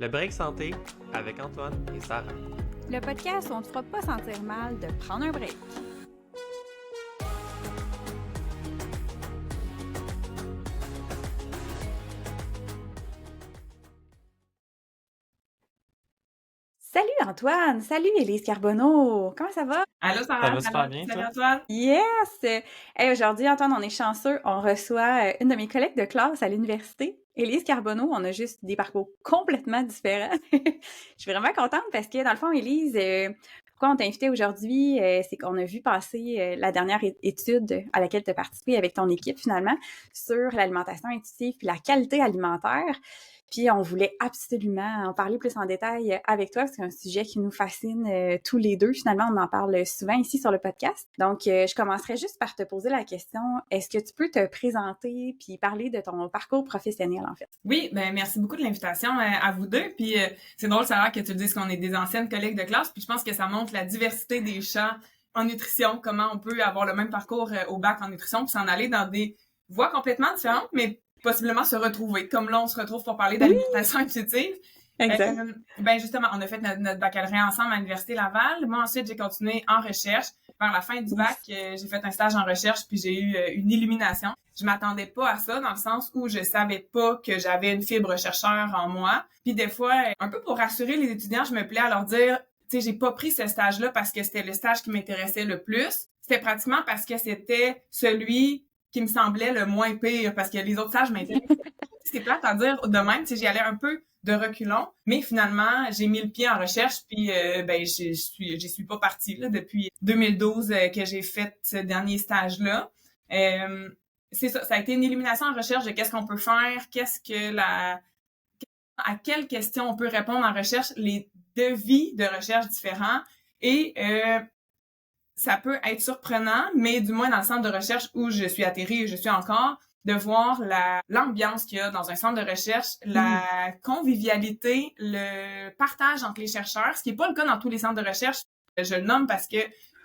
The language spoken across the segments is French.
Le Break Santé avec Antoine et Sarah. Le podcast où on ne te fera pas sentir mal de prendre un break. Salut Antoine! Salut Élise Carbonneau! Comment ça va? Allô Sarah, Ça va super bien, salut toi? Antoine. Yes! Hey, aujourd'hui, Antoine, on est chanceux. On reçoit une de mes collègues de classe à l'université, Élise Carbonneau. On a juste des parcours complètement différents. Je suis vraiment contente parce que, dans le fond, Élise, pourquoi on t'a invité aujourd'hui, c'est qu'on a vu passer la dernière étude à laquelle tu as participé avec ton équipe, finalement, sur l'alimentation intuitive puis la qualité alimentaire. Puis on voulait absolument en parler plus en détail avec toi, parce que c'est un sujet qui nous fascine tous les deux. Finalement, on en parle souvent ici sur le podcast. Donc, je commencerai juste par te poser la question, est-ce que tu peux te présenter puis parler de ton parcours professionnel, en fait? Oui, ben merci beaucoup de l'invitation à vous deux. Puis c'est drôle Sarah que tu dises qu'on est des anciennes collègues de classe. Puis je pense que ça montre la diversité des champs en nutrition, comment on peut avoir le même parcours au bac en nutrition puis s'en aller dans des voies complètement différentes, mais possiblement se retrouver. Comme là, on se retrouve pour parler d'alimentation intuitive. Exact. Ben justement, on a fait notre baccalauréat ensemble à l'Université Laval. Moi, ensuite, j'ai continué en recherche. Vers la fin du bac, j'ai fait un stage en recherche puis j'ai eu une illumination. Je m'attendais pas à ça dans le sens où je savais pas que j'avais une fibre chercheur en moi. Puis des fois, un peu pour rassurer les étudiants, je me plais à leur dire, tu sais, j'ai pas pris ce stage-là parce que c'était le stage qui m'intéressait le plus. C'était pratiquement parce que c'était celui qui me semblait le moins pire parce que les autres stages m'intéressaient. C'est plate à dire de même, tu sais, j'y allais un peu de reculons, mais finalement, j'ai mis le pied en recherche, puis ben j'y suis pas partie là, depuis 2012 que j'ai fait ce dernier stage-là. C'est ça a été une illumination en recherche de qu'est-ce qu'on peut faire, à quelles questions on peut répondre en recherche, les devis de recherche différents, et ça peut être surprenant, mais du moins dans le centre de recherche où je suis atterrie et je suis encore, de voir l'ambiance qu'il y a dans un centre de recherche, la convivialité, le partage entre les chercheurs, ce qui n'est pas le cas dans tous les centres de recherche. Je le nomme parce que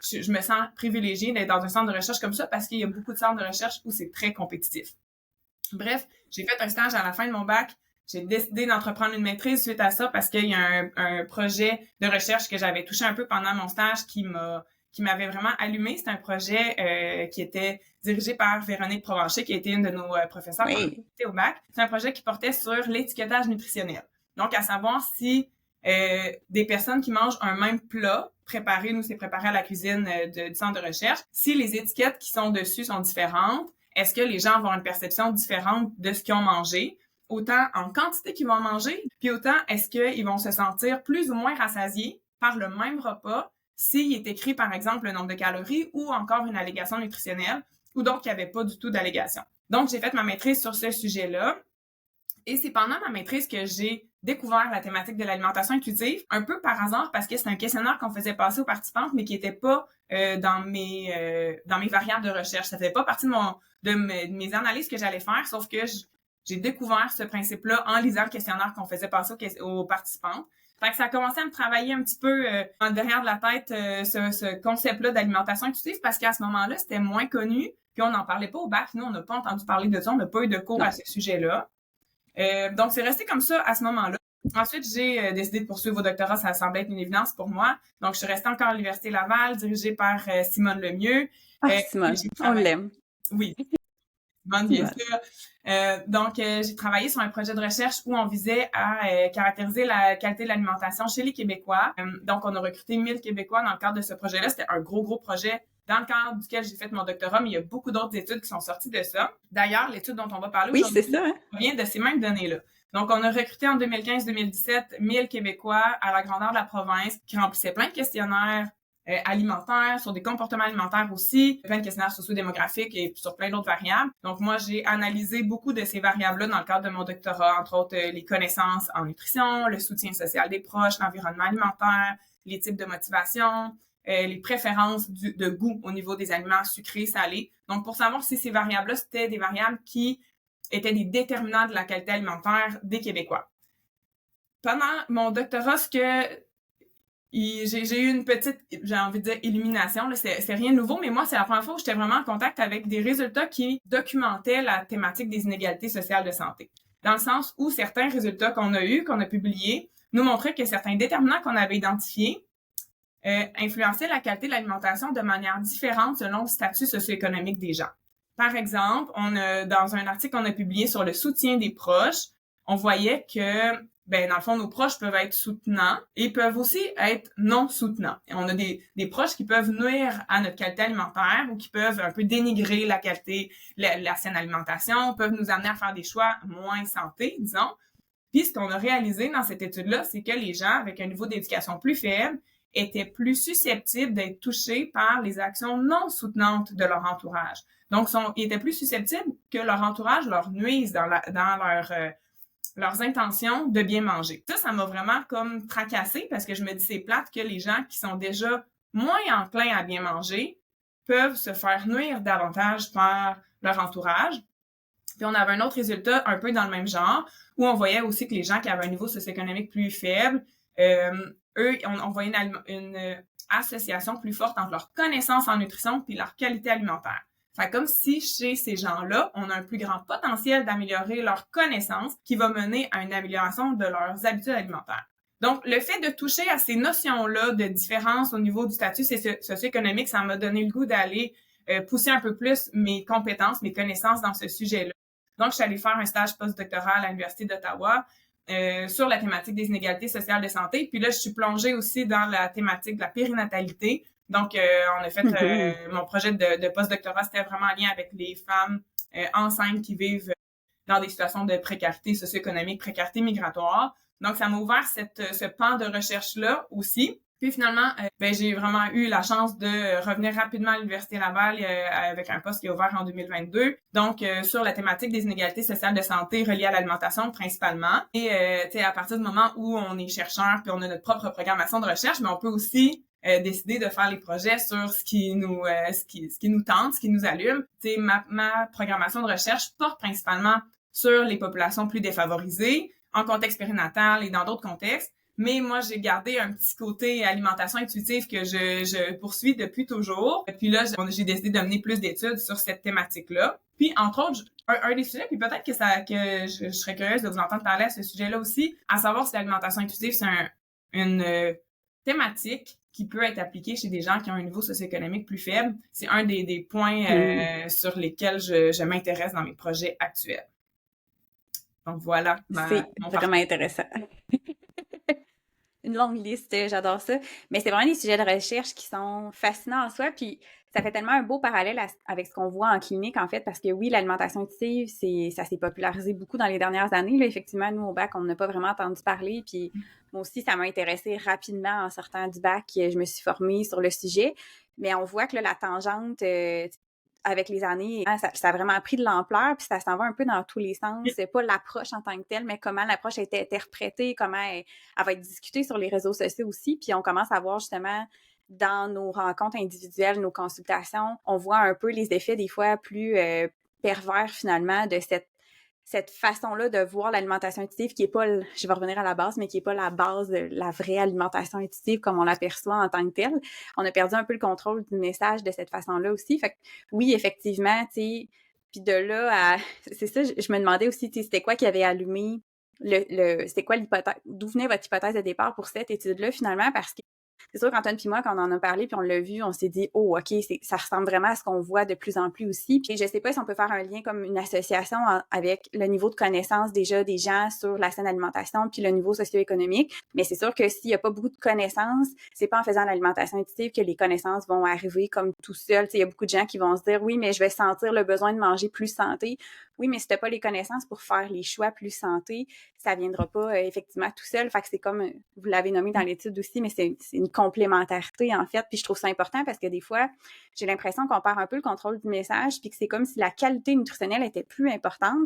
je me sens privilégiée d'être dans un centre de recherche comme ça parce qu'il y a beaucoup de centres de recherche où c'est très compétitif. Bref, j'ai fait un stage à la fin de mon bac. J'ai décidé d'entreprendre une maîtrise suite à ça parce qu'il y a un projet de recherche que j'avais touché un peu pendant mon stage qui m'avait vraiment allumé. C'est un projet qui était dirigé par Véronique Provencher, qui a été une de nos professeurs au bac. C'est un projet qui portait sur l'étiquetage nutritionnel. Donc, à savoir si des personnes qui mangent un même plat préparé, nous, c'est préparé à la cuisine du centre de recherche, si les étiquettes qui sont dessus sont différentes, est-ce que les gens vont avoir une perception différente de ce qu'ils ont mangé, autant en quantité qu'ils vont en manger, puis autant est-ce qu'ils vont se sentir plus ou moins rassasiés par le même repas s'il est écrit, par exemple, le nombre de calories ou encore une allégation nutritionnelle, ou donc il n'y avait pas du tout d'allégation. Donc, j'ai fait ma maîtrise sur ce sujet-là. Et c'est pendant ma maîtrise que j'ai découvert la thématique de l'alimentation intuitive, un peu par hasard, parce que c'est un questionnaire qu'on faisait passer aux participantes, mais qui n'était pas dans mes variables de recherche. Ça faisait pas partie de mes analyses que j'allais faire, sauf que j'ai découvert ce principe-là en lisant le questionnaire qu'on faisait passer aux participantes. Fait que ça a commencé à me travailler un petit peu en derrière de la tête ce concept-là d'alimentation intuitive parce qu'à ce moment-là, c'était moins connu, puis on n'en parlait pas au bac. Nous, on n'a pas entendu parler de ça, on n'a pas eu de cours à ce sujet-là. Donc, c'est resté comme ça à ce moment-là. Ensuite, j'ai décidé de poursuivre au doctorat, ça semblait être une évidence pour moi. Donc, je suis restée encore à l'Université Laval, dirigée par Simone Lemieux. Simone, on l'aime. Oui. Bien sûr. Donc, j'ai travaillé sur un projet de recherche où on visait à caractériser la qualité de l'alimentation chez les Québécois. Donc, on a recruté 1000 Québécois dans le cadre de ce projet-là. C'était un gros projet dans le cadre duquel j'ai fait mon doctorat, mais il y a beaucoup d'autres études qui sont sorties de ça. D'ailleurs, l'étude dont on va parler aujourd'hui vient de ces mêmes données-là. Donc, on a recruté en 2015-2017 1000 Québécois à la grandeur de la province qui remplissaient plein de questionnaires alimentaires, sur des comportements alimentaires aussi, plein de questionnaires socio-démographiques et sur plein d'autres variables. Donc, moi, j'ai analysé beaucoup de ces variables-là dans le cadre de mon doctorat, entre autres les connaissances en nutrition, le soutien social des proches, l'environnement alimentaire, les types de motivation, les préférences de goût au niveau des aliments sucrés, salés. Donc, pour savoir si ces variables-là, c'était des variables qui étaient des déterminants de la qualité alimentaire des Québécois. Pendant mon doctorat, j'ai eu une petite, j'ai envie de dire, illumination. Là, c'est rien de nouveau, mais moi, c'est la première fois où j'étais vraiment en contact avec des résultats qui documentaient la thématique des inégalités sociales de santé. dans le sens où certains résultats qu'on a publiés, nous montraient que certains déterminants qu'on avait identifiés influençaient la qualité de l'alimentation de manière différente selon le statut socio-économique des gens. Par exemple, dans un article qu'on a publié sur le soutien des proches, on voyait que, dans le fond, nos proches peuvent être soutenants et peuvent aussi être non soutenants. Et on a des proches qui peuvent nuire à notre qualité alimentaire ou qui peuvent un peu dénigrer la qualité, la saine alimentation, peuvent nous amener à faire des choix moins santé, disons. Puis, ce qu'on a réalisé dans cette étude-là, c'est que les gens avec un niveau d'éducation plus faible étaient plus susceptibles d'être touchés par les actions non soutenantes de leur entourage. Donc, ils étaient plus susceptibles que leur entourage leur nuise dans leurs intentions de bien manger. Ça m'a vraiment comme tracassée parce que je me dis c'est plate que les gens qui sont déjà moins enclins à bien manger peuvent se faire nuire davantage par leur entourage. Puis on avait un autre résultat un peu dans le même genre où on voyait aussi que les gens qui avaient un niveau socio-économique plus faible, eux, on voyait une association plus forte entre leur connaissance en nutrition puis leur qualité alimentaire. Fait comme si chez ces gens-là, on a un plus grand potentiel d'améliorer leur connaissance qui va mener à une amélioration de leurs habitudes alimentaires. Donc, le fait de toucher à ces notions-là de différence au niveau du statut socio-économique, ça m'a donné le goût d'aller pousser un peu plus mes compétences, mes connaissances dans ce sujet-là. Donc, je suis allée faire un stage postdoctoral à l'Université d'Ottawa sur la thématique des inégalités sociales de santé. Puis là, je suis plongée aussi dans la thématique de la périnatalité. Donc, on a fait mon projet de postdoctorat, c'était vraiment en lien avec les femmes enceintes qui vivent dans des situations de précarité socio-économique, précarité migratoire. Donc, ça m'a ouvert ce pan de recherche-là aussi. Puis finalement, j'ai vraiment eu la chance de revenir rapidement à l'Université Laval avec un poste qui est ouvert en 2022. Donc, sur la thématique des inégalités sociales de santé reliées à l'alimentation principalement. Et à partir du moment où on est chercheur puis on a notre propre programmation de recherche, mais on peut aussi décider de faire les projets sur ce qui nous tente, ce qui nous allume. Ma programmation de recherche porte principalement sur les populations plus défavorisées, en contexte périnatal et dans d'autres contextes. Mais moi, j'ai gardé un petit côté alimentation intuitive que je poursuis depuis toujours. Et puis là, j'ai décidé de mener plus d'études sur cette thématique-là. Puis, entre autres, un des sujets, puis peut-être que je serais curieuse de vous entendre parler à ce sujet-là aussi, à savoir si l'alimentation intuitive, c'est une thématique qui peut être appliquée chez des gens qui ont un niveau socio-économique plus faible. C'est un des points sur lesquels je m'intéresse dans mes projets actuels. Donc voilà. C'est vraiment intéressant. Une longue liste, j'adore ça. Mais c'est vraiment des sujets de recherche qui sont fascinants en soi, puis ça fait tellement un beau parallèle avec ce qu'on voit en clinique, en fait, parce que oui, l'alimentation intuitive, ça s'est popularisé beaucoup dans les dernières années. Là, effectivement, nous, au bac, on n'a pas vraiment entendu parler, puis moi aussi, ça m'a intéressée rapidement en sortant du bac. Je me suis formée sur le sujet, mais on voit que là, la tangente... avec les années, ça a vraiment pris de l'ampleur, puis ça s'en va un peu dans tous les sens. C'est pas l'approche en tant que telle, mais comment l'approche a été interprétée, comment elle va être discutée sur les réseaux sociaux aussi. Puis on commence à voir justement dans nos rencontres individuelles, nos consultations, on voit un peu les effets des fois plus pervers finalement de cette façon-là de voir l'alimentation intuitive qui est pas, je vais revenir à la base, mais qui est pas la base de la vraie alimentation intuitive comme on l'aperçoit en tant que telle. On a perdu un peu le contrôle du message de cette façon-là aussi. Fait que oui, effectivement, tu sais, puis de là à... C'est ça, je me demandais aussi, tu sais, c'était quoi qui avait allumé c'était quoi l'hypothèse, d'où venait votre hypothèse de départ pour cette étude-là finalement, parce que c'est sûr qu'Antoine puis moi, quand on en a parlé puis on l'a vu, on s'est dit « Oh, OK, ça ressemble vraiment à ce qu'on voit de plus en plus aussi. » Puis je sais pas si on peut faire un lien comme une association avec le niveau de connaissance déjà des gens sur la saine alimentation puis le niveau socio-économique, mais c'est sûr que s'il y a pas beaucoup de connaissances, c'est pas en faisant l'alimentation intuitive que les connaissances vont arriver comme tout seul. Il y a beaucoup de gens qui vont se dire « Oui, mais je vais sentir le besoin de manger plus santé. » Oui, mais si t'as pas les connaissances pour faire les choix plus santé, ça viendra pas effectivement tout seul. Fait que c'est comme, vous l'avez nommé dans l'étude aussi, mais c'est une complémentarité en fait. Puis je trouve ça important parce que des fois, j'ai l'impression qu'on perd un peu le contrôle du message puis que c'est comme si la qualité nutritionnelle était plus importante.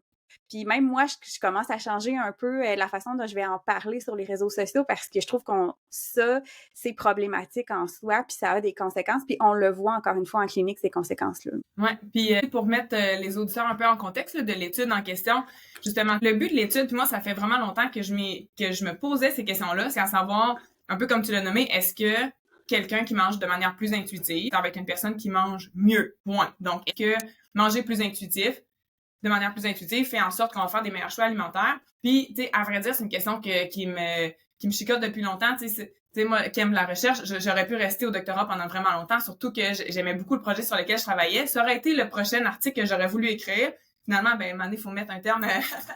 Puis même moi, je commence à changer un peu la façon dont je vais en parler sur les réseaux sociaux parce que je trouve ça, c'est problématique en soi, puis ça a des conséquences, puis on le voit encore une fois en clinique, ces conséquences-là. Ouais, puis pour mettre les auditeurs un peu en contexte là, de l'étude en question, justement, le but de l'étude, puis moi, ça fait vraiment longtemps que je me posais ces questions-là, c'est à savoir, un peu comme tu l'as nommé, est-ce que quelqu'un qui mange de manière plus intuitive, ça va être une personne qui mange mieux, point. Donc, est-ce que manger plus intuitif, de manière plus intuitive fait en sorte qu'on va faire des meilleurs choix alimentaires. Puis, tu sais, à vrai dire, c'est une question qui me chicote depuis longtemps. Tu sais, moi, qui aime la recherche, j'aurais pu rester au doctorat pendant vraiment longtemps, surtout que j'aimais beaucoup le projet sur lequel je travaillais. Ça aurait été le prochain article que j'aurais voulu écrire. Finalement, ben, à un moment donné, il faut mettre un terme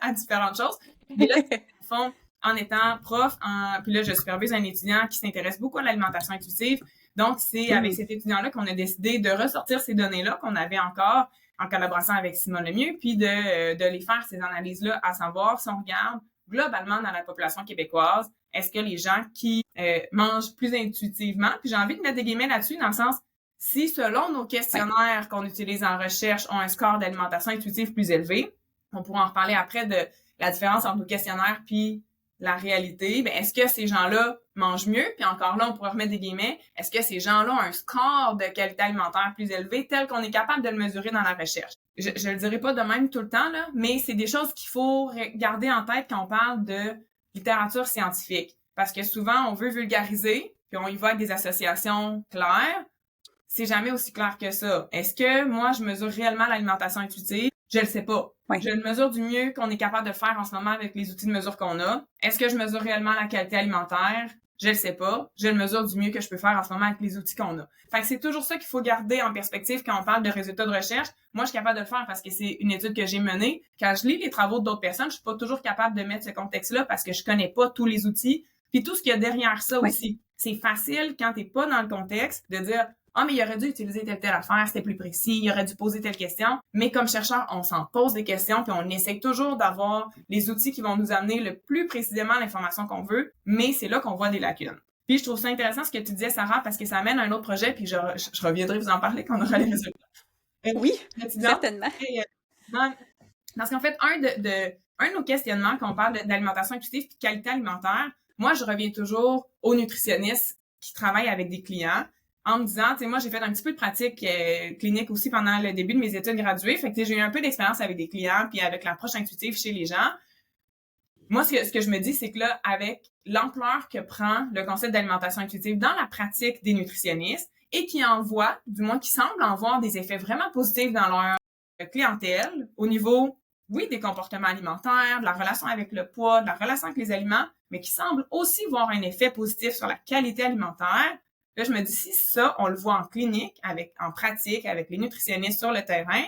à différentes choses. Et là, au fond, en étant prof, puis là, je supervise un étudiant qui s'intéresse beaucoup à l'alimentation intuitive. Donc, c'est avec cet étudiant-là qu'on a décidé de ressortir ces données-là qu'on avait encore en collaboration avec Simone Lemieux, puis de les faire, ces analyses-là, à savoir si on regarde globalement dans la population québécoise, est-ce que les gens qui mangent plus intuitivement, puis j'ai envie de mettre des guillemets là-dessus, dans le sens, si selon nos questionnaires qu'on utilise en recherche ont un score d'alimentation intuitive plus élevé, on pourra en reparler après de la différence entre nos questionnaires puis la réalité, ben est-ce que ces gens-là mangent mieux? Puis encore là, on pourrait remettre des guillemets. Est-ce que ces gens-là ont un score de qualité alimentaire plus élevé tel qu'on est capable de le mesurer dans la recherche? Je le dirai pas de même tout le temps, là, mais c'est des choses qu'il faut garder en tête quand on parle de littérature scientifique. Parce que souvent, on veut vulgariser, puis on y va avec des associations claires. C'est jamais aussi clair que ça. Est-ce que moi, je mesure réellement l'alimentation intuitive? Je le sais pas. Oui. Je le mesure du mieux qu'on est capable de faire en ce moment avec les outils de mesure qu'on a. Est-ce que je mesure réellement la qualité alimentaire? Je le sais pas. Je le mesure du mieux que je peux faire en ce moment avec les outils qu'on a. Fait que c'est toujours ça qu'il faut garder en perspective quand on parle de résultats de recherche. Moi, je suis capable de le faire parce que c'est une étude que j'ai menée. Quand je lis les travaux d'autres personnes, je suis pas toujours capable de mettre ce contexte-là parce que je connais pas tous les outils. Puis tout ce qu'il y a derrière ça aussi. C'est facile quand t'es pas dans le contexte de dire « Ah, mais il aurait dû utiliser telle affaire, c'était plus précis, il aurait dû poser telle question. » Mais comme chercheur, on s'en pose des questions puis on essaie toujours d'avoir les outils qui vont nous amener le plus précisément l'information qu'on veut, mais c'est là qu'on voit des lacunes. Puis je trouve ça intéressant ce que tu disais, Sarah, parce que ça amène à un autre projet, puis je reviendrai vous en parler quand on aura les résultats. Oui, certainement. Parce qu'en fait, un de nos questionnements quand on parle d'alimentation intuitive et de qualité alimentaire, moi, je reviens toujours aux nutritionnistes qui travaillent avec des clients en me disant, tu sais, moi, j'ai fait un petit peu de pratique clinique aussi pendant le début de mes études graduées. Fait que j'ai eu un peu d'expérience avec des clients puis avec l'approche intuitive chez les gens. Moi, ce que je me dis, c'est que là, avec l'ampleur que prend le concept d'alimentation intuitive dans la pratique des nutritionnistes et qui semblent en voir des effets vraiment positifs dans leur clientèle au niveau, oui, des comportements alimentaires, de la relation avec le poids, de la relation avec les aliments, mais qui semblent aussi voir un effet positif sur la qualité alimentaire. Là, je me dis, si ça, on le voit en clinique, en pratique, avec les nutritionnistes sur le terrain,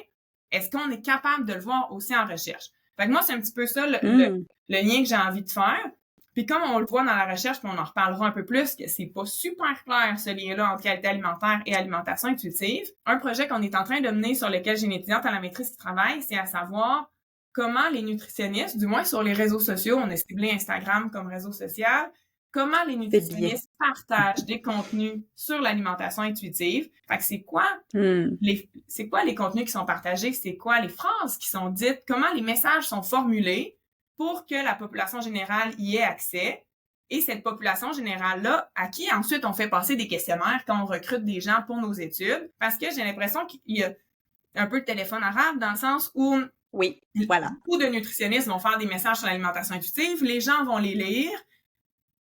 est-ce qu'on est capable de le voir aussi en recherche? Fait que moi, c'est un petit peu ça le lien que j'ai envie de faire. Puis comme on le voit dans la recherche, puis on en reparlera un peu plus, que c'est pas super clair ce lien-là entre qualité alimentaire et alimentation intuitive. Un projet qu'on est en train de mener sur lequel j'ai une étudiante à la maîtrise qui travaille, c'est à savoir comment les nutritionnistes, du moins sur les réseaux sociaux, on a ciblé Instagram comme réseau social, comment les nutritionnistes partagent des contenus sur l'alimentation intuitive. Fait que c'est quoi les contenus qui sont partagés? C'est quoi les phrases qui sont dites? Comment les messages sont formulés pour que la population générale y ait accès? Et cette population générale-là, à qui ensuite on fait passer des questionnaires quand on recrute des gens pour nos études. Parce que j'ai l'impression qu'il y a un peu de téléphone arabe dans le sens où beaucoup de nutritionnistes vont faire des messages sur l'alimentation intuitive. Les gens vont les lire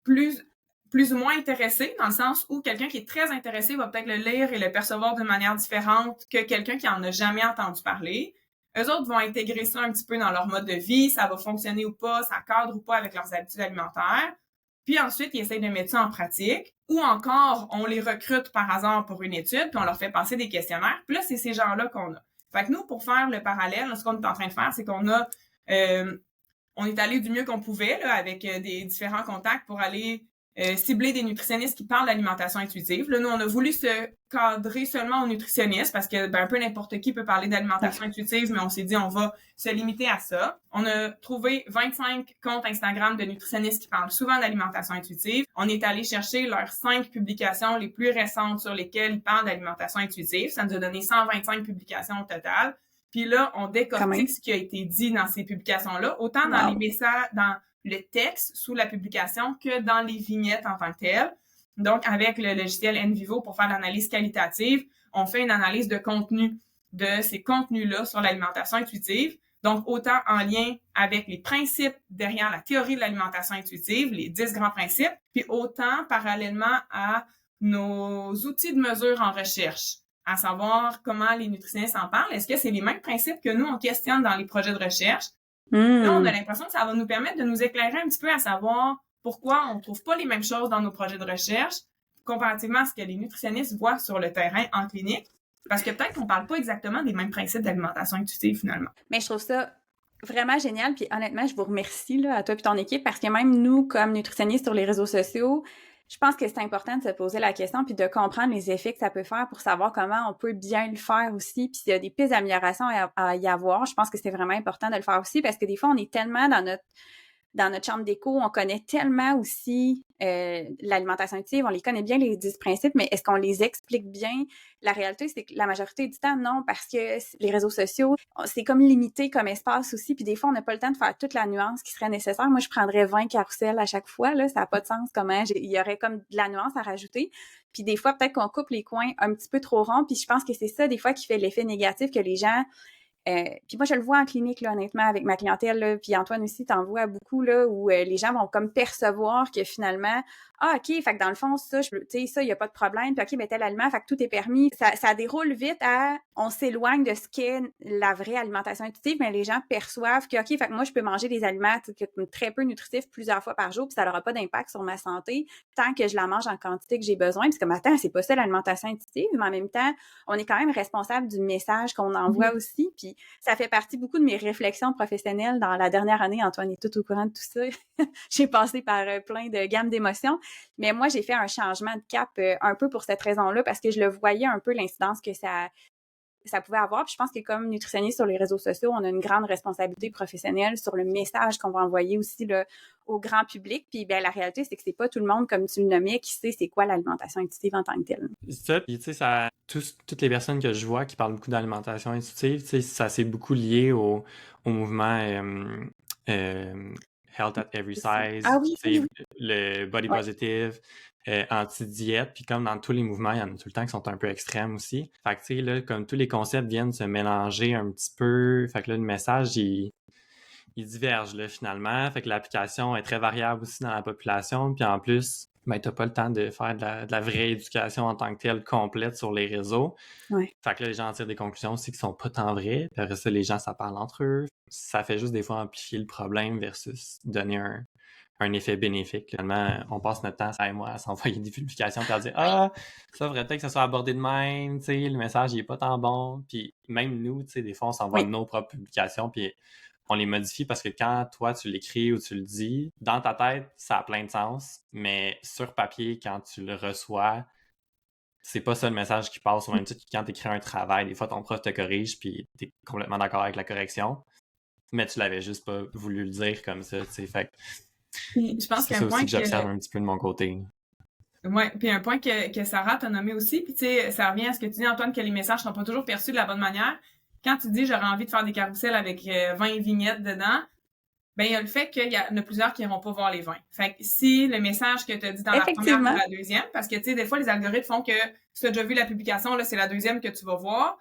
plus ou moins intéressés, dans le sens où quelqu'un qui est très intéressé va peut-être le lire et le percevoir d'une manière différente que quelqu'un qui en a jamais entendu parler. Eux autres vont intégrer ça un petit peu dans leur mode de vie, ça va fonctionner ou pas, ça cadre ou pas avec leurs habitudes alimentaires. Puis ensuite, ils essayent de mettre ça en pratique. Ou encore, on les recrute par hasard pour une étude, puis on leur fait passer des questionnaires. Puis là, c'est ces gens-là qu'on a. Fait que nous, pour faire le parallèle, là, ce qu'on est en train de faire, c'est qu'on a... on est allé du mieux qu'on pouvait là, avec des différents contacts pour aller cibler des nutritionnistes qui parlent d'alimentation intuitive. Là, nous, on a voulu se cadrer seulement aux nutritionnistes parce que un peu n'importe qui peut parler d'alimentation intuitive, mais on s'est dit on va se limiter à ça. On a trouvé 25 comptes Instagram de nutritionnistes qui parlent souvent d'alimentation intuitive. On est allé chercher leurs 5 publications les plus récentes sur lesquelles ils parlent d'alimentation intuitive. Ça nous a donné 125 publications au total. Puis là, on décortique ce qui a été dit dans ces publications-là, autant dans les messages, dans le texte sous la publication que dans les vignettes en tant que telles. Donc, avec le logiciel NVivo pour faire l'analyse qualitative, on fait une analyse de contenu de ces contenus-là sur l'alimentation intuitive. Donc, autant en lien avec les principes derrière la théorie de l'alimentation intuitive, les 10 grands principes, puis autant parallèlement à nos outils de mesure en recherche. à savoir comment les nutritionnistes en parlent. Est-ce que c'est les mêmes principes que nous, on questionne dans les projets de recherche? Là, on a l'impression que ça va nous permettre de nous éclairer un petit peu à savoir pourquoi on trouve pas les mêmes choses dans nos projets de recherche comparativement à ce que les nutritionnistes voient sur le terrain en clinique. Parce que peut-être qu'on parle pas exactement des mêmes principes d'alimentation intuitive, finalement. Mais je trouve ça vraiment génial. Puis honnêtement, je vous remercie là, à toi et ton équipe parce que même nous, comme nutritionnistes sur les réseaux sociaux, je pense que c'est important de se poser la question puis de comprendre les effets que ça peut faire pour savoir comment on peut bien le faire aussi. Puis s'il y a des pistes d'amélioration à y avoir, je pense que c'est vraiment important de le faire aussi parce que des fois, on est tellement dans notre chambre d'écho, on connaît tellement aussi l'alimentation intuitive, on les connaît bien, les 10 principes, mais est-ce qu'on les explique bien? La réalité, c'est que la majorité du temps, non, parce que les réseaux sociaux, c'est comme limité comme espace aussi, puis des fois, on n'a pas le temps de faire toute la nuance qui serait nécessaire. Moi, je prendrais 20 carousels à chaque fois, là, ça n'a pas de sens comment il y aurait comme de la nuance à rajouter. Puis des fois, peut-être qu'on coupe les coins un petit peu trop ronds, puis je pense que c'est ça, des fois, qui fait l'effet négatif que les gens... puis moi, je le vois en clinique, là, honnêtement, avec ma clientèle, là, puis Antoine aussi, t'en vois beaucoup, là, où les gens vont comme percevoir que finalement, ah, OK, fait que dans le fond, ça, tu sais, ça, il n'y a pas de problème, puis OK, mais tel aliment, fait que tout est permis. Ça déroule vite à, on s'éloigne de ce qu'est la vraie alimentation intuitive, mais les gens perçoivent que, OK, fait que moi, je peux manger des aliments très peu nutritifs plusieurs fois par jour, puis ça n'aura pas d'impact sur ma santé tant que je la mange en quantité que j'ai besoin. Puis comme, attends, c'est pas ça l'alimentation intuitive, mais en même temps, on est quand même responsable du message qu'on envoie aussi, puis ça fait partie beaucoup de mes réflexions professionnelles dans la dernière année. Antoine est tout au courant de tout ça. J'ai passé par plein de gammes d'émotions. Mais moi, j'ai fait un changement de cap un peu pour cette raison-là parce que je le voyais un peu l'incidence que ça pouvait avoir. Puis je pense que comme nutritionniste sur les réseaux sociaux, on a une grande responsabilité professionnelle sur le message qu'on va envoyer aussi là, au grand public. Puis ben, la réalité, c'est que c'est pas tout le monde, comme tu le nommais, qui sait c'est quoi l'alimentation intuitive en tant que telle. C'est ça, puis tu sais, toutes les personnes que je vois qui parlent beaucoup d'alimentation intuitive, tu sais, ça c'est beaucoup lié au mouvement Health at Every Size, Ah oui, tu sais, oui. le body positive, anti-diète, puis comme dans tous les mouvements, il y en a tout le temps qui sont un peu extrêmes aussi. Fait que tu sais, là, comme tous les concepts viennent se mélanger un petit peu, fait que là, le message, il diverge, là, finalement. Fait que l'application est très variable aussi dans la population, puis en plus, ben, t'as pas le temps de faire de la vraie éducation en tant que telle complète sur les réseaux. Ouais. Fait que là, les gens tirent des conclusions aussi qui sont pas tant vraies. Puis après ça, les gens, ça parle entre eux. Ça fait juste des fois amplifier le problème versus donner un effet bénéfique. Finalement, on passe notre temps, ça et moi, à s'envoyer des publications puis à dire « Ah, ça devrait peut-être que ça soit abordé de même, tu sais, le message, il est pas tant bon. » Puis même nous, tu sais, des fois, on s'envoie nos propres publications puis on les modifie parce que quand toi, tu l'écris ou tu le dis, dans ta tête, ça a plein de sens, mais sur papier, quand tu le reçois, c'est pas ça le message qui passe. Au même titre que quand tu écris un travail, des fois, ton prof te corrige puis t'es complètement d'accord avec la correction, mais tu l'avais juste pas voulu le dire comme ça, tu sais. Fait je pense c'est qu'un ça point aussi que j'observe un petit peu de mon côté. Ouais, puis un point que Sarah t'a nommé aussi, puis tu sais, ça revient à ce que tu dis, Antoine, que les messages sont pas toujours perçus de la bonne manière. Quand tu dis j'aurais envie de faire des carousels avec 20 vignettes dedans, ben il y a le fait qu'il y en a plusieurs qui iront pas voir les 20. Fait que si le message que tu as dit dans la première ou la deuxième, parce que tu sais, des fois les algorithmes font que si tu as déjà vu la publication, là, c'est la deuxième que tu vas voir,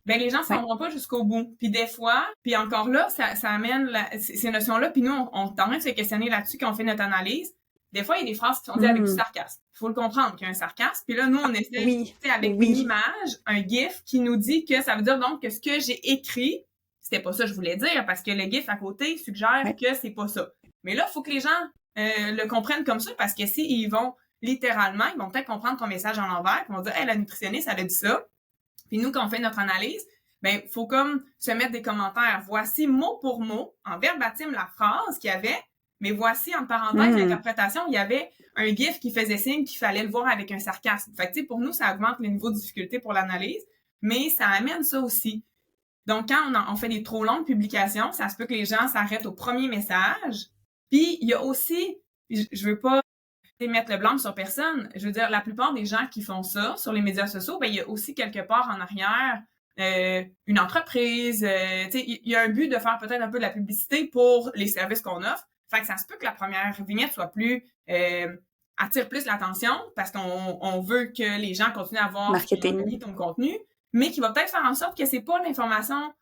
ben les gens s'en vont pas jusqu'au bout. Puis des fois, puis encore là, ça amène ces notions-là, puis nous, on est en train de se questionner là-dessus quand on fait notre analyse. Des fois, il y a des phrases qui sont dites avec du sarcasme. Il faut le comprendre qu'il y a un sarcasme. Puis là, nous, on essaie avec une image, un GIF qui nous dit que ça veut dire donc que ce que j'ai écrit, c'était pas ça que je voulais dire, parce que le GIF à côté suggère que c'est pas ça. Mais là, il faut que les gens le comprennent comme ça, parce que s'ils vont littéralement, ils vont peut-être comprendre ton message en l'envers, ils vont dire « Hey, la nutritionniste, elle a dit ça. » Puis nous, quand on fait notre analyse, ben faut comme se mettre des commentaires. Voici mot pour mot, en verbatim, la phrase qu'il y avait, mais voici, en parenthèse, l'interprétation, il y avait un GIF qui faisait signe qu'il fallait le voir avec un sarcasme. Fait que, tu sais, pour nous, ça augmente le niveau de difficulté pour l'analyse, mais ça amène ça aussi. Donc, quand on fait des trop longues publications, ça se peut que les gens s'arrêtent au premier message. Puis, il y a aussi, je veux pas mettre le blâme sur personne, je veux dire, la plupart des gens qui font ça sur les médias sociaux, ben il y a aussi quelque part en arrière une entreprise, tu sais, il y a un but de faire peut-être un peu de la publicité pour les services qu'on offre. Fait que ça se peut que la première vignette soit plus attire plus l'attention parce qu'on veut que les gens continuent à voir ton contenu, mais qui va peut-être faire en sorte que c'est pas l'information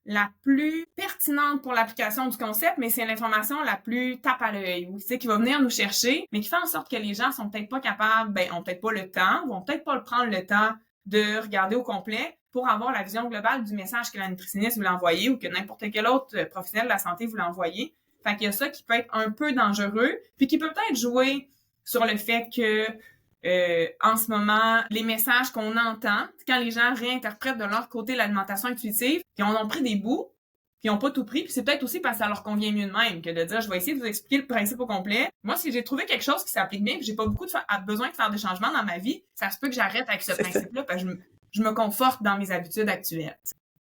la plus pertinente pour l'application du concept, mais c'est l'information la plus tape à l'œil, ou qui va venir nous chercher, mais qui fait en sorte que les gens sont peut-être pas capables, ben ont peut-être pas le temps, vont peut-être pas le prendre le temps de regarder au complet pour avoir la vision globale du message que la nutritionniste voulait envoyer ou que n'importe quel autre professionnel de la santé voulait envoyer. Fait qu'il y a ça qui peut être un peu dangereux, puis qui peut peut-être jouer sur le fait que en ce moment, les messages qu'on entend, quand les gens réinterprètent de leur côté l'alimentation intuitive, puis on en pris des bouts, puis ils n'ont pas tout pris, puis c'est peut-être aussi parce que ça leur convient mieux de même que de dire je vais essayer de vous expliquer le principe au complet. Moi, si j'ai trouvé quelque chose qui s'applique bien, puis j'ai pas beaucoup besoin de faire des changements dans ma vie, ça se peut que j'arrête avec ce principe-là, parce que je me conforte dans mes habitudes actuelles.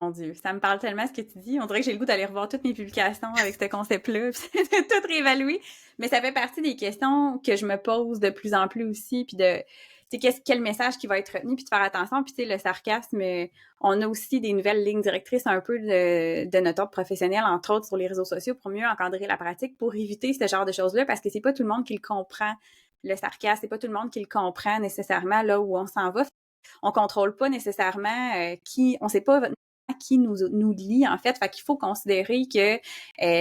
Mon Dieu, ça me parle tellement ce que tu dis. On dirait que j'ai le goût d'aller revoir toutes mes publications avec ce concept-là, puis de tout réévaluer. Mais ça fait partie des questions que je me pose de plus en plus aussi, puis de, tu sais, quel message qui va être retenu, puis de faire attention. Puis tu sais, le sarcasme, on a aussi des nouvelles lignes directrices un peu de notre ordre professionnel, entre autres sur les réseaux sociaux, pour mieux encadrer la pratique, pour éviter ce genre de choses-là, parce que c'est pas tout le monde qui le comprend, le sarcasme, c'est pas tout le monde qui le comprend nécessairement là où on s'en va. On contrôle pas nécessairement on sait pas qui nous lie, en fait. Fait qu'il faut considérer que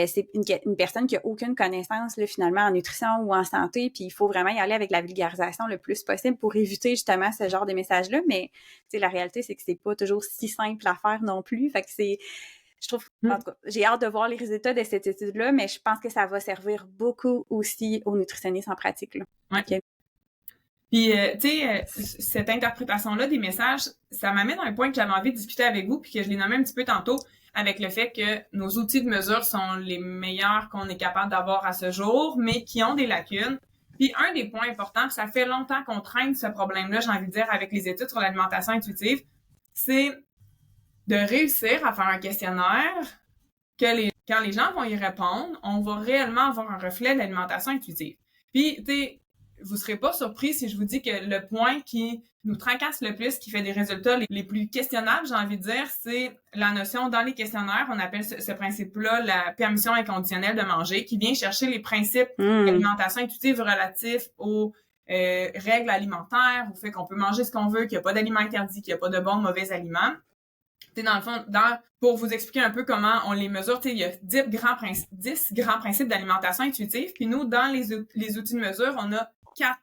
c'est une personne qui a aucune connaissance, là, finalement, en nutrition ou en santé, puis il faut vraiment y aller avec la vulgarisation le plus possible pour éviter, justement, ce genre de messages-là. Mais, tu sais, la réalité, c'est que c'est pas toujours si simple à faire non plus. Fait que je trouve, en tout cas, j'ai hâte de voir les résultats de cette étude-là, mais je pense que ça va servir beaucoup aussi aux nutritionnistes en pratique, là. Ouais. Okay. Puis, tu sais, cette interprétation-là des messages, ça m'amène à un point que j'avais envie de discuter avec vous, puis que je l'ai nommé un petit peu tantôt, avec le fait que nos outils de mesure sont les meilleurs qu'on est capable d'avoir à ce jour, mais qui ont des lacunes. Puis, un des points importants, ça fait longtemps qu'on traîne ce problème-là, j'ai envie de dire, avec les études sur l'alimentation intuitive, c'est de réussir à faire un questionnaire que quand les gens vont y répondre, on va réellement avoir un reflet de l'alimentation intuitive. Puis, tu sais, vous serez pas surpris si je vous dis que le point qui nous tracasse le plus, qui fait des résultats les plus questionnables, j'ai envie de dire, c'est la notion dans les questionnaires, on appelle ce principe-là la permission inconditionnelle de manger, qui vient chercher les principes d'alimentation intuitive relatifs aux règles alimentaires, au fait qu'on peut manger ce qu'on veut, qu'il n'y a pas d'aliments interdits, qu'il n'y a pas de bons ou mauvais aliments. T'sais, dans le fond, pour vous expliquer un peu comment on les mesure, il y a 10 grands principes d'alimentation intuitive. Puis nous, dans les outils de mesure, on a 4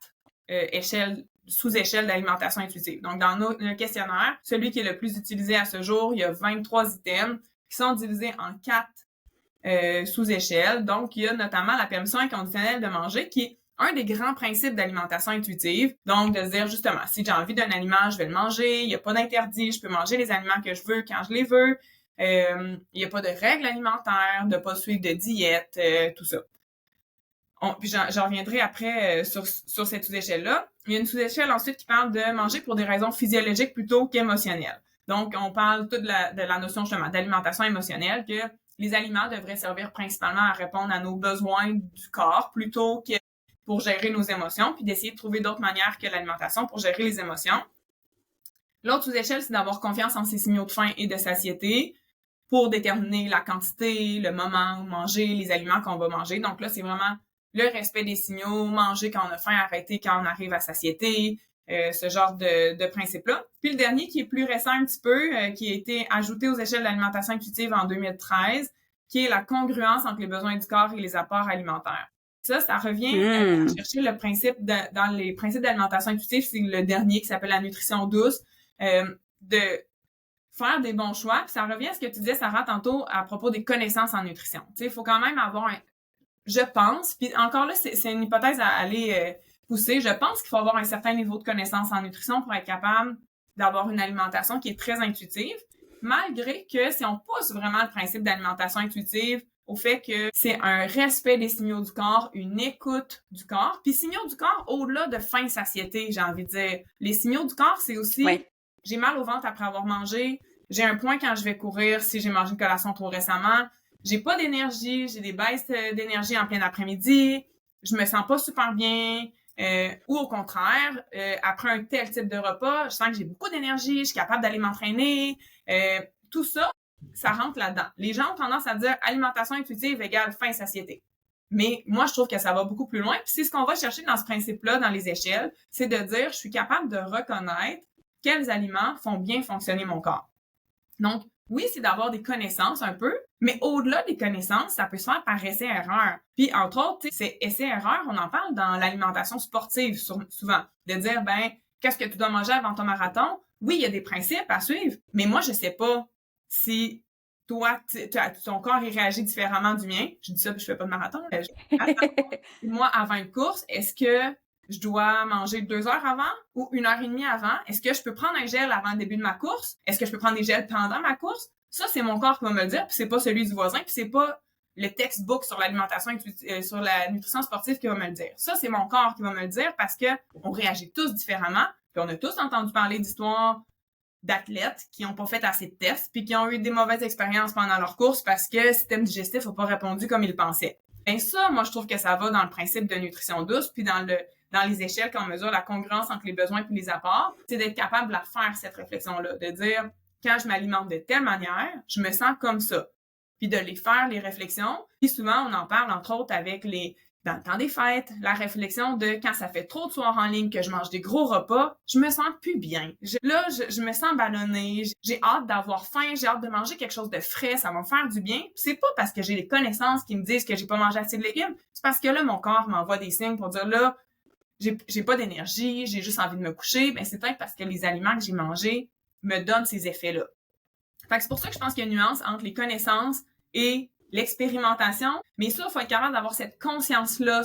sous-échelles d'alimentation intuitive. Donc, dans notre questionnaire, celui qui est le plus utilisé à ce jour, il y a 23 items qui sont divisés en 4 sous-échelles. Donc, il y a notamment la permission inconditionnelle de manger qui est un des grands principes d'alimentation intuitive. Donc, de se dire, justement, si j'ai envie d'un aliment, je vais le manger. Il n'y a pas d'interdit. Je peux manger les aliments que je veux quand je les veux. Il n'y a pas de règles alimentaires, de pas suivre de diète, tout ça. Puis j'en reviendrai après sur cette sous-échelle-là. Il y a une sous-échelle ensuite qui parle de manger pour des raisons physiologiques plutôt qu'émotionnelles. Donc, on parle toute de la notion justement d'alimentation émotionnelle, que les aliments devraient servir principalement à répondre à nos besoins du corps plutôt que pour gérer nos émotions, puis d'essayer de trouver d'autres manières que l'alimentation pour gérer les émotions. L'autre sous-échelle, c'est d'avoir confiance en ses signaux de faim et de satiété pour déterminer la quantité, le moment où manger, les aliments qu'on va manger. Donc là, c'est vraiment le respect des signaux, manger quand on a faim, arrêter quand on arrive à satiété, ce genre de principe-là. Puis le dernier, qui est plus récent un petit peu, qui a été ajouté aux échelles d'alimentation intuitive en 2013, qui est la congruence entre les besoins du corps et les apports alimentaires. Ça revient à chercher le principe dans les principes d'alimentation intuitive, c'est le dernier qui s'appelle la nutrition douce, de faire des bons choix. Puis ça revient à ce que tu disais, Sarah, tantôt, à propos des connaissances en nutrition. Tu sais, il faut quand même avoir je pense, puis encore là, c'est une hypothèse à aller pousser, je pense qu'il faut avoir un certain niveau de connaissance en nutrition pour être capable d'avoir une alimentation qui est très intuitive, malgré que si on pousse vraiment le principe d'alimentation intuitive au fait que c'est un respect des signaux du corps, une écoute du corps. Puis signaux du corps, au-delà de faim, satiété, j'ai envie de dire. Les signaux du corps, c'est aussi j'ai mal au ventre après avoir mangé, j'ai un point quand je vais courir si j'ai mangé une collation trop récemment, j'ai pas d'énergie, j'ai des baisses d'énergie en plein après-midi, je me sens pas super bien, ou au contraire, après un tel type de repas, je sens que j'ai beaucoup d'énergie, je suis capable d'aller m'entraîner, tout ça, ça rentre là-dedans. Les gens ont tendance à dire alimentation intuitive égale faim, satiété. Mais moi, je trouve que ça va beaucoup plus loin. Puis c'est ce qu'on va chercher dans ce principe-là, dans les échelles, c'est de dire, je suis capable de reconnaître quels aliments font bien fonctionner mon corps. Donc, oui, c'est d'avoir des connaissances un peu, mais au-delà des connaissances, ça peut se faire par essai-erreur. Puis, entre autres, c'est essai-erreur, on en parle dans l'alimentation sportive souvent. De dire, qu'est-ce que tu dois manger avant ton marathon? oui, il y a des principes à suivre, mais moi, je sais pas si toi, ton corps, il réagit différemment du mien. Je dis ça, puis je fais pas de marathon. Moi, avant une course, est-ce que je dois manger 2 heures avant ou 1 heure et demie avant? Est-ce que je peux prendre un gel avant le début de ma course? Est-ce que je peux prendre des gels pendant ma course? Ça, c'est mon corps qui va me le dire, puis c'est pas celui du voisin, puis c'est pas le textbook sur l'alimentation, sur la nutrition sportive qui va me le dire. Ça, c'est mon corps qui va me le dire parce que on réagit tous différemment, puis on a tous entendu parler d'histoires d'athlètes qui n'ont pas fait assez de tests puis qui ont eu des mauvaises expériences pendant leur course parce que le système digestif n'a pas répondu comme ils pensaient. Bien ça, moi, je trouve que ça va dans le principe de nutrition douce puis dans les échelles qu'on mesure la congruence entre les besoins et les apports, c'est d'être capable de la faire, cette réflexion-là, de dire, quand je m'alimente de telle manière, je me sens comme ça. Puis de les faire, les réflexions. Puis souvent, on en parle, entre autres, avec dans le temps des fêtes, la réflexion de quand ça fait trop de soirs en ligne que je mange des gros repas, je me sens plus bien. Je me sens ballonnée, j'ai hâte d'avoir faim, j'ai hâte de manger quelque chose de frais, ça va me faire du bien. Puis c'est pas parce que j'ai les connaissances qui me disent que j'ai pas mangé assez de légumes, c'est parce que là, mon corps m'envoie des signes pour dire là, j'ai pas d'énergie, j'ai juste envie de me coucher. Ben c'est peut-être parce que les aliments que j'ai mangés me donnent ces effets-là. Fait que c'est pour ça que je pense qu'il y a une nuance entre les connaissances et l'expérimentation, mais ça, il faut être capable d'avoir cette conscience-là,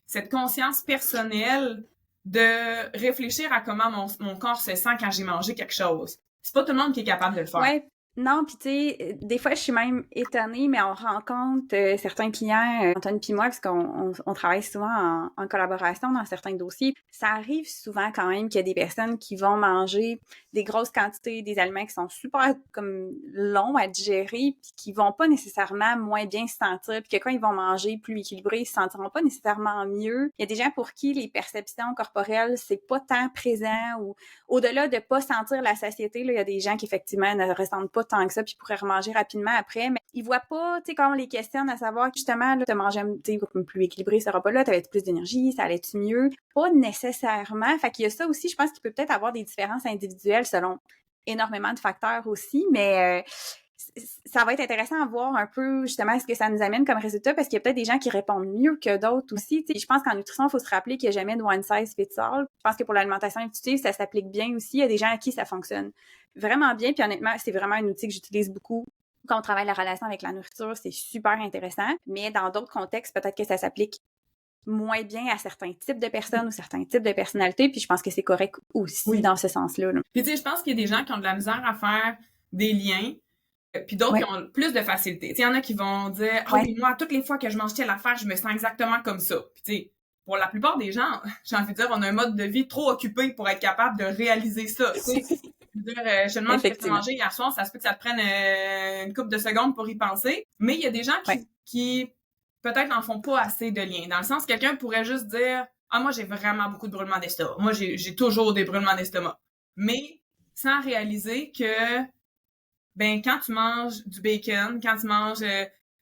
cette conscience personnelle de réfléchir à comment mon corps se sent quand j'ai mangé quelque chose. C'est pas tout le monde qui est capable de le faire. Ouais. Non, puis tu sais, des fois, je suis même étonnée, mais on rencontre certains clients, Antoine puis moi, parce qu'on travaille souvent en collaboration dans certains dossiers. Ça arrive souvent quand même qu'il y a des personnes qui vont manger des grosses quantités, des aliments qui sont super comme longs à digérer, puis qui vont pas nécessairement moins bien se sentir, puis que quand ils vont manger plus équilibré, ils se sentiront pas nécessairement mieux. Il y a des gens pour qui les perceptions corporelles, c'est pas tant présent, ou au-delà de pas sentir la satiété, là, il y a des gens qui effectivement ne ressentent pas tant que ça, puis pourraient remanger rapidement après, mais ils voient pas, tu sais, quand on les questionne à savoir justement, là, t'as mangé plus équilibré ce repas-là, t'avais plus d'énergie, ça allait-tu mieux? Pas nécessairement. Fait qu'il y a ça aussi, je pense qu'il peut peut-être avoir des différences individuelles selon énormément de facteurs aussi, mais ça va être intéressant à voir un peu justement ce que ça nous amène comme résultat, parce qu'il y a peut-être des gens qui répondent mieux que d'autres aussi. T'sais, je pense qu'en nutrition, il faut se rappeler qu'il n'y a jamais de one size fits all. Je pense que pour l'alimentation intuitive, ça s'applique bien aussi. Il y a des gens à qui ça fonctionne vraiment bien, puis honnêtement, c'est vraiment un outil que j'utilise beaucoup quand on travaille la relation avec la nourriture. C'est super intéressant, mais dans d'autres contextes, peut-être que ça s'applique moins bien à certains types de personnes ou certains types de personnalités, puis je pense que c'est correct aussi dans ce sens-là. Là. Puis tu sais, je pense qu'il y a des gens qui ont de la misère à faire des liens, puis d'autres qui ont plus de facilité. Tu sais, il y en a qui vont dire « Ah oui, moi, toutes les fois que je mange telle affaire, je me sens exactement comme ça. » Puis tu sais, pour la plupart des gens, j'ai envie de dire, on a un mode de vie trop occupé pour être capable de réaliser ça. Tu sais, je veux dire, je te demande ce que tu as mangé hier soir, ça se peut que ça te prenne une couple de secondes pour y penser. Mais il y a des gens qui peut-être n'en font pas assez de liens. Dans le sens, quelqu'un pourrait juste dire « Ah, moi, j'ai vraiment beaucoup de brûlements d'estomac. Moi, j'ai toujours des brûlements d'estomac. » Mais sans réaliser que, ben, quand tu manges du bacon, quand tu manges,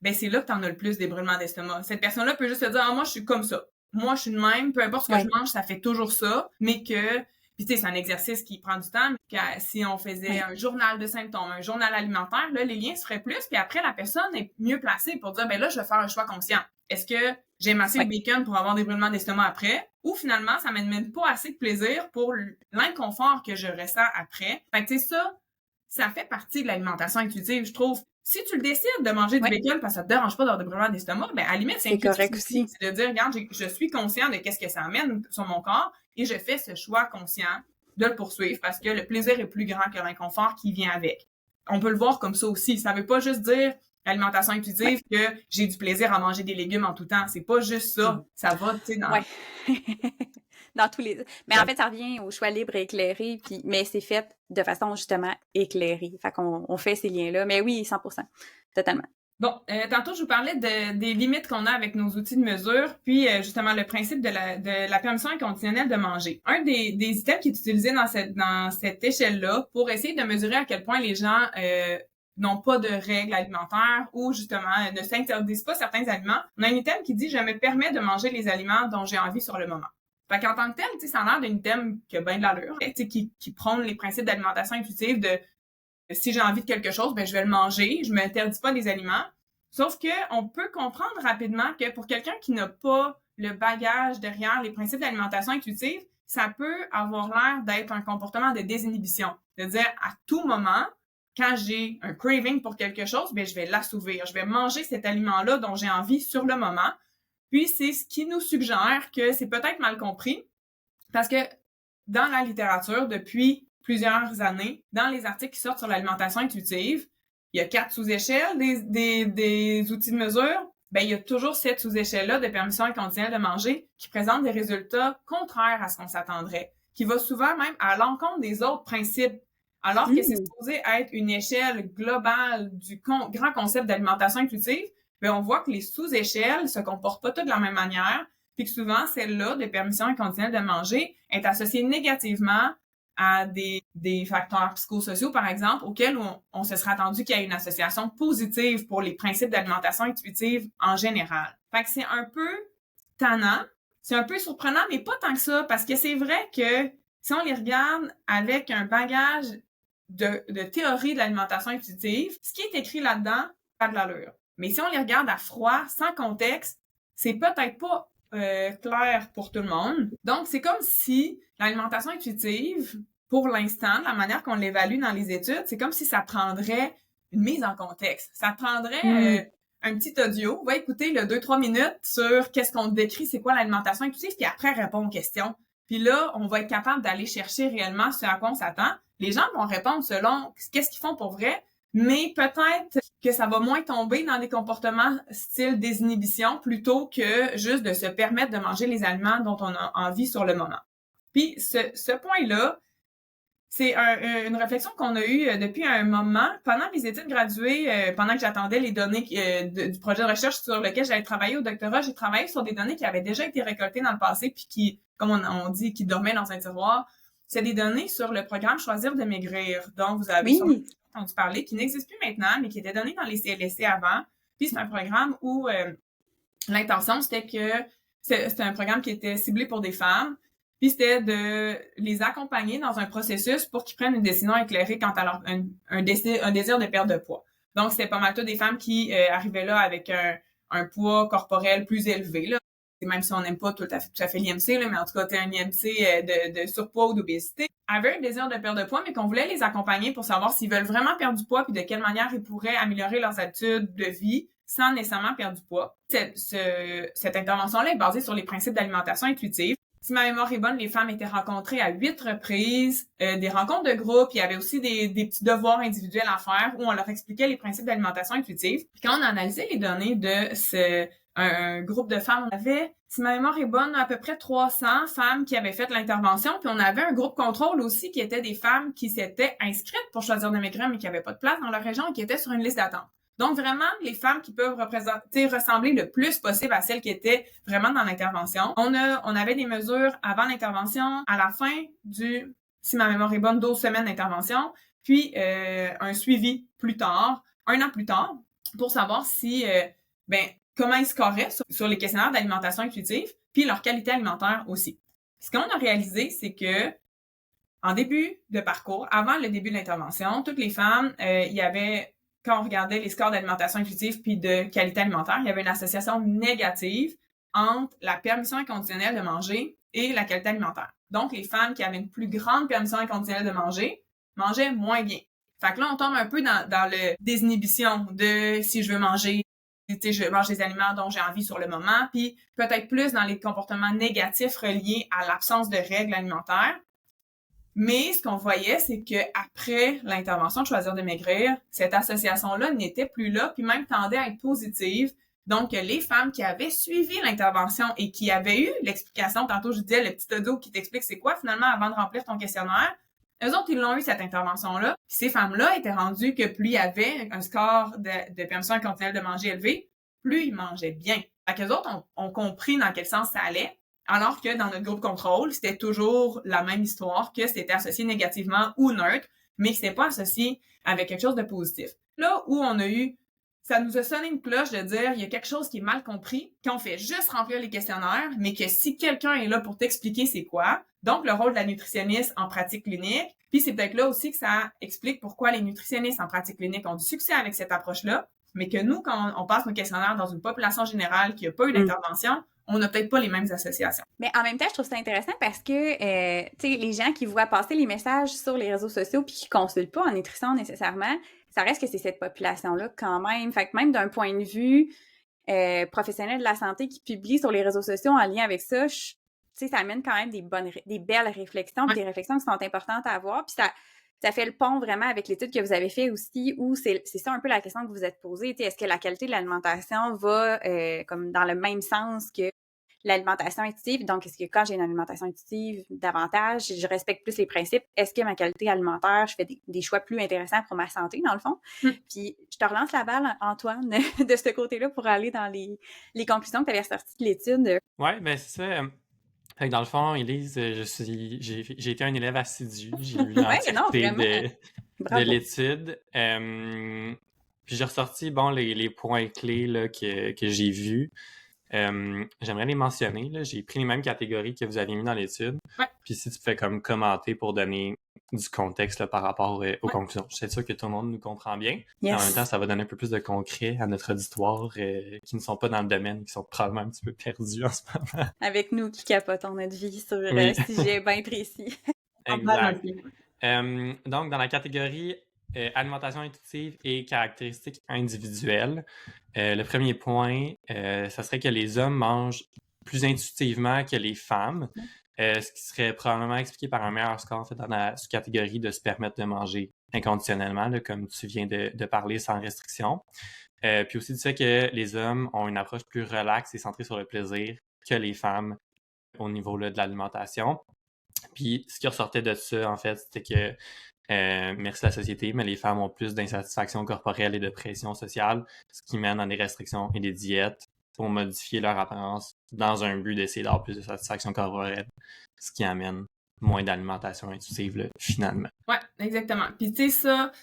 ben, c'est là que t'en as le plus des brûlements d'estomac. Cette personne-là peut juste te dire « Ah, moi, je suis comme ça. Moi, je suis de même. Peu importe ce que je mange, ça fait toujours ça. » Mais que... Puis, tu sais, c'est un exercice qui prend du temps. Que si on faisait un journal de symptômes, un journal alimentaire, là, les liens se feraient plus. Puis après, la personne est mieux placée pour dire, ben là, je vais faire un choix conscient. Est-ce que j'aime assez le bacon pour avoir des brûlements d'estomac après? Ou finalement, ça m'amène pas assez de plaisir pour l'inconfort que je ressens après? Fait que, tu sais, ça fait partie de l'alimentation intuitive, je trouve. Si tu le décides de manger du bacon parce que ça te dérange pas d'avoir des brûlements d'estomac, ben, à la limite, c'est correct aussi. C'est de dire, regarde, je suis conscient de qu'est-ce que ça amène sur mon corps et je fais ce choix conscient de le poursuivre parce que le plaisir est plus grand que l'inconfort qui vient avec. On peut le voir comme ça aussi. Ça veut pas juste dire l'alimentation intuitive que j'ai du plaisir à manger des légumes en tout temps. C'est pas juste ça. Ça va, tu sais, dans... dans tous les... Mais en fait, ça revient au choix libre et éclairé, puis... mais c'est fait de façon justement éclairée. Fait qu'on fait ces liens-là. Mais oui, 100%. Totalement. Bon, tantôt, je vous parlais des limites qu'on a avec nos outils de mesure, puis justement le principe de la permission inconditionnelle de manger. Un des items qui est utilisé dans cette échelle-là pour essayer de mesurer à quel point les gens n'ont pas de règles alimentaires ou justement ne s'interdisent pas certains aliments, on a un item qui dit « Je me permets de manger les aliments dont j'ai envie sur le moment ». Fait qu'en tant que tel, tu sais, ça a l'air d'un item qui a bien de l'allure, tu sais, qui prône les principes d'alimentation intuitive de si j'ai envie de quelque chose, ben je vais le manger, je m'interdis pas des aliments. Sauf que on peut comprendre rapidement que pour quelqu'un qui n'a pas le bagage derrière les principes d'alimentation intuitive, ça peut avoir l'air d'être un comportement de désinhibition. De dire à tout moment, quand j'ai un craving pour quelque chose, ben je vais l'assouvir. Je vais manger cet aliment-là dont j'ai envie sur le moment. Puis, c'est ce qui nous suggère que c'est peut-être mal compris parce que dans la littérature, depuis plusieurs années, dans les articles qui sortent sur l'alimentation intuitive, il y a 4 sous-échelles des outils de mesure. Ben, il y a toujours cette sous-échelle-là de permission inconditionnelle de manger qui présente des résultats contraires à ce qu'on s'attendrait, qui va souvent même à l'encontre des autres principes. Alors que c'est supposé être une échelle globale du grand concept d'alimentation intuitive, bien, on voit que les sous-échelles se comportent pas toutes de la même manière, puis que souvent, celle-là de permission inconditionnelle de manger est associée négativement à des facteurs psychosociaux, par exemple, auxquels on se serait attendu qu'il y ait une association positive pour les principes d'alimentation intuitive en général. Fait que c'est un peu tannant, c'est un peu surprenant, mais pas tant que ça, parce que c'est vrai que si on les regarde avec un bagage de théorie de l'alimentation intuitive, ce qui est écrit là-dedans, ça a de l'allure. Mais si on les regarde à froid, sans contexte, c'est peut-être pas clair pour tout le monde. Donc, c'est comme si l'alimentation intuitive, pour l'instant, la manière qu'on l'évalue dans les études, c'est comme si ça prendrait une mise en contexte. Ça prendrait un petit audio, va écouter le 2-3 minutes sur qu'est-ce qu'on décrit, c'est quoi l'alimentation intuitive, puis après répondre aux questions. Puis là, on va être capable d'aller chercher réellement ce à quoi on s'attend. Les gens vont répondre selon qu'est-ce qu'ils font pour vrai, mais peut-être que ça va moins tomber dans des comportements style désinhibition plutôt que juste de se permettre de manger les aliments dont on a envie sur le moment. Puis ce point-là, c'est une réflexion qu'on a eue depuis un moment. Pendant mes études graduées, pendant que j'attendais les données du projet de recherche sur lequel j'allais travailler au doctorat, j'ai travaillé sur des données qui avaient déjà été récoltées dans le passé puis qui, comme on dit, qui dormaient dans un tiroir. C'est des données sur le programme Choisir de maigrir, dont vous avez entendu parler, qui n'existe plus maintenant, mais qui était donné dans les CLSC avant. Puis c'est un programme où l'intention, c'était que c'était un programme qui était ciblé pour des femmes. Puis c'était de les accompagner dans un processus pour qu'ils prennent une décision éclairée quant à un désir de perte de poids. Donc, c'était pas mal tout des femmes qui arrivaient là avec un poids corporel plus élevé, là. Même si on n'aime pas tout à fait l'IMC, là, mais en tout cas, t'es un IMC de surpoids ou d'obésité, avaient un désir de perte de poids, mais qu'on voulait les accompagner pour savoir s'ils veulent vraiment perdre du poids puis de quelle manière ils pourraient améliorer leurs habitudes de vie sans nécessairement perdre du poids. Cette intervention-là est basée sur les principes d'alimentation intuitive. Si ma mémoire est bonne, les femmes étaient rencontrées à 8 reprises, des rencontres de groupe, il y avait aussi des petits devoirs individuels à faire où on leur expliquait les principes d'alimentation intuitive. Puis quand on a analysé les données de un groupe de femmes, on avait, si ma mémoire est bonne, à peu près 300 femmes qui avaient fait l'intervention, puis on avait un groupe contrôle aussi qui était des femmes qui s'étaient inscrites pour choisir de maigrir mais qui n'avaient pas de place dans leur région et qui étaient sur une liste d'attente. Donc, vraiment, les femmes qui peuvent ressembler le plus possible à celles qui étaient vraiment dans l'intervention. On avait des mesures avant l'intervention, à la fin si ma mémoire est bonne, 12 semaines d'intervention, puis un suivi plus tard, 1 an plus tard, pour savoir si, comment ils scoraient sur les questionnaires d'alimentation intuitive, puis leur qualité alimentaire aussi. Ce qu'on a réalisé, c'est que en début de parcours, avant le début de l'intervention, toutes les femmes, il y avait... Quand on regardait les scores d'alimentation intuitive puis de qualité alimentaire, il y avait une association négative entre la permission inconditionnelle de manger et la qualité alimentaire. Donc, les femmes qui avaient une plus grande permission inconditionnelle de manger mangeaient moins bien. Fait que là, on tombe un peu dans le désinhibition de si je veux manger, je mange des aliments dont j'ai envie sur le moment, puis peut-être plus dans les comportements négatifs reliés à l'absence de règles alimentaires. Mais ce qu'on voyait, c'est que après l'intervention de Choisir de maigrir, cette association-là n'était plus là, puis même tendait à être positive. Donc, les femmes qui avaient suivi l'intervention et qui avaient eu l'explication, tantôt je disais le petit audio qui t'explique c'est quoi finalement avant de remplir ton questionnaire, eux autres, ils l'ont eu cette intervention-là. Puis ces femmes-là étaient rendues que plus il y avait un score de permission inconditionnelle de manger élevé, plus ils mangeaient bien. Fait qu'eux autres ont compris dans quel sens ça allait. Alors que dans notre groupe contrôle, c'était toujours la même histoire, que c'était associé négativement ou neutre, mais que c'était pas associé avec quelque chose de positif. Là où ça nous a sonné une cloche de dire, il y a quelque chose qui est mal compris, qu'on fait juste remplir les questionnaires, mais que si quelqu'un est là pour t'expliquer c'est quoi, donc le rôle de la nutritionniste en pratique clinique, puis c'est peut-être là aussi que ça explique pourquoi les nutritionnistes en pratique clinique ont du succès avec cette approche-là, mais que nous, quand on passe nos questionnaires dans une population générale qui n'a pas eu d'intervention, on n'a peut-être pas les mêmes associations. Mais en même temps, je trouve ça intéressant parce que, tu sais, les gens qui voient passer les messages sur les réseaux sociaux puis qui consultent pas en nutrition nécessairement, ça reste que c'est cette population-là quand même. Fait que même d'un point de vue professionnel de la santé qui publie sur les réseaux sociaux en lien avec ça, tu sais, ça amène quand même des belles réflexions, puis des réflexions qui sont importantes à avoir. Puis ça fait le pont vraiment avec l'étude que vous avez fait aussi, où c'est ça un peu la question que vous vous êtes posée. Est-ce que la qualité de l'alimentation va comme dans le même sens que l'alimentation intuitive? Donc, est-ce que quand j'ai une alimentation intuitive davantage, je respecte plus les principes, est-ce que ma qualité alimentaire, je fais des choix plus intéressants pour ma santé, dans le fond? Puis, je te relance la balle, Antoine, de ce côté-là pour aller dans les conclusions que tu avais ressorties de l'étude. Ouais, ben c'est ça. Fait que dans le fond, Élise, j'ai été un élève assidu. J'ai lu l'entièreté de l'étude. Puis j'ai ressorti les points clés là, que j'ai vus. J'aimerais les mentionner. Là. J'ai pris les mêmes catégories que vous avez mis dans l'étude. Ouais. Puis si tu fais comme commenter pour donner du contexte là, par rapport aux conclusions. Je suis sûr que tout le monde nous comprend bien. Yes. En même temps, ça va donner un peu plus de concret à notre auditoire qui ne sont pas dans le domaine, qui sont probablement un petit peu perdus en ce moment. Avec nous qui capotons notre vie sur un sujet bien précis. Exact. Donc, dans la catégorie alimentation intuitive et caractéristiques individuelles, le premier point, ça serait que les hommes mangent plus intuitivement que les femmes, ce qui serait probablement expliqué par un meilleur score en fait, dans la sous-catégorie de se permettre de manger inconditionnellement, là, comme tu viens de parler, sans restriction. Puis aussi du fait que les hommes ont une approche plus relaxe et centrée sur le plaisir que les femmes au niveau là, de l'alimentation. Puis ce qui ressortait de ça, en fait, c'était que merci la société, mais les femmes ont plus d'insatisfaction corporelle et de pression sociale, ce qui mène à des restrictions et des diètes pour modifier leur apparence dans un but d'essayer d'avoir plus de satisfaction corporelle, ce qui amène moins d'alimentation intuitive, là, finalement. Ouais, exactement. Puis tu sais, ça,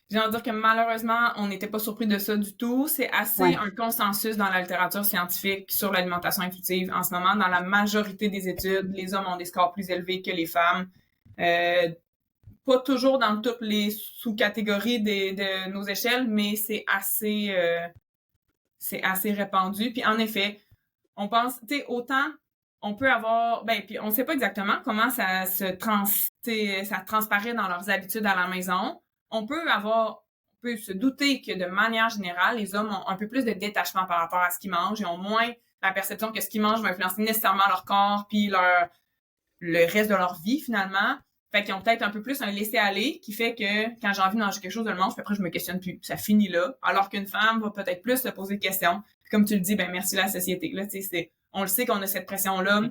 j'ai envie de dire que malheureusement, on n'était pas surpris de ça du tout. C'est assez un consensus dans la littérature scientifique sur l'alimentation intuitive en ce moment. Dans la majorité des études, les hommes ont des scores plus élevés que les femmes. Pas toujours dans toutes les sous-catégories de nos échelles, mais c'est assez répandu. Puis en effet, on pense, tu sais, autant on peut avoir, puis on sait pas exactement comment ça transparaît dans leurs habitudes à la maison. On peut se douter que de manière générale, les hommes ont un peu plus de détachement par rapport à ce qu'ils mangent et ont moins la perception que ce qu'ils mangent va influencer nécessairement leur corps puis le reste de leur vie finalement. Fait qu'ils ont peut-être un peu plus un laisser-aller qui fait que quand j'ai envie de manger quelque chose, je le mange, puis après je me questionne plus. Ça finit là. Alors qu'une femme va peut-être plus se poser des questions. Puis comme tu le dis, merci la société. Là, on le sait qu'on a cette pression-là.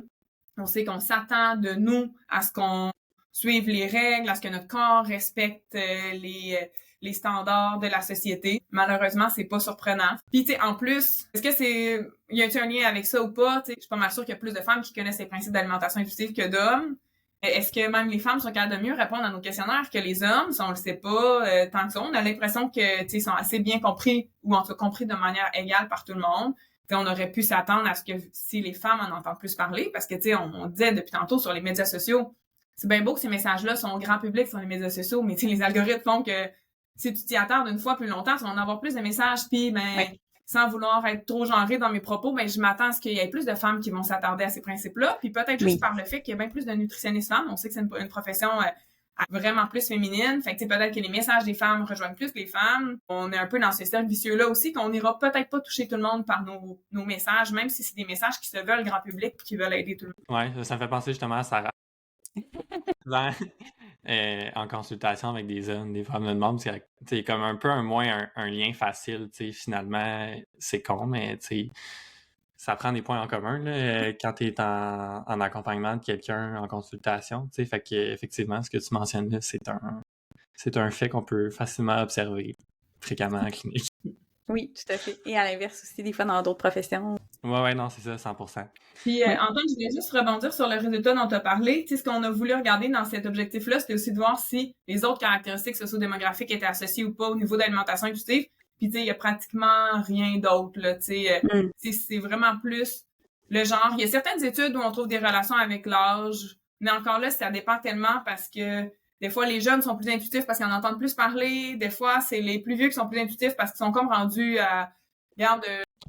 On sait qu'on s'attend de nous à ce qu'on suive les règles, à ce que notre corps respecte les standards de la société. Malheureusement, c'est pas surprenant. Puis, tu sais, en plus, est-ce que y a-t-il un lien avec ça ou pas? Tu sais, je suis pas mal sûre qu'il y a plus de femmes qui connaissent les principes d'alimentation intuitive que d'hommes. Est-ce que même les femmes sont capables de mieux répondre à nos questionnaires que les hommes? Si on le sait pas tant que ça, on a l'impression que, tu sais, sont assez bien compris ou en tout cas compris de manière égale par tout le monde. T'sais, on aurait pu s'attendre à ce que si les femmes en entendent plus parler, parce que, tu sais, on disait depuis tantôt sur les médias sociaux, c'est bien beau que ces messages-là sont au grand public sur les médias sociaux, mais tu sais, les algorithmes font que si tu t'y attardes une fois plus longtemps, tu vas en avoir plus de messages, puis sans vouloir être trop genrée dans mes propos, je m'attends à ce qu'il y ait plus de femmes qui vont s'attarder à ces principes-là, puis peut-être juste par le fait qu'il y a bien plus de nutritionnistes femmes. On sait que c'est une profession vraiment plus féminine, fait que tu sais, peut-être que les messages des femmes rejoignent plus les femmes. On est un peu dans ce cercle vicieux-là aussi, qu'on n'ira peut-être pas toucher tout le monde par nos messages, même si c'est des messages qui se veulent grand public et qui veulent aider tout le monde. Ouais, ça me fait penser justement à Sarah. En consultation avec des hommes, des femmes me demandent, c'est comme un peu un lien facile, tu sais, finalement, c'est con, mais tu sais, ça prend des points en commun là, quand tu es en accompagnement de quelqu'un en consultation, tu sais, fait que effectivement, ce que tu mentionnes là, c'est un fait qu'on peut facilement observer fréquemment en clinique. Oui, tout à fait. Et à l'inverse aussi, des fois, dans d'autres professions. Ouais, non, c'est ça, 100%. Puis, Antoine, je voulais juste rebondir sur le résultat dont tu as parlé. Tu sais, ce qu'on a voulu regarder dans cet objectif-là, c'était aussi de voir si les autres caractéristiques sociodémographiques étaient associées ou pas au niveau d'alimentation intuitive. Puis, tu sais, il y a pratiquement rien d'autre, là, tu sais. C'est vraiment plus le genre. Il y a certaines études où on trouve des relations avec l'âge, mais encore là, ça dépend tellement parce que des fois, les jeunes sont plus intuitifs parce qu'ils en entendent plus parler. Des fois, c'est les plus vieux qui sont plus intuitifs parce qu'ils sont comme rendus à...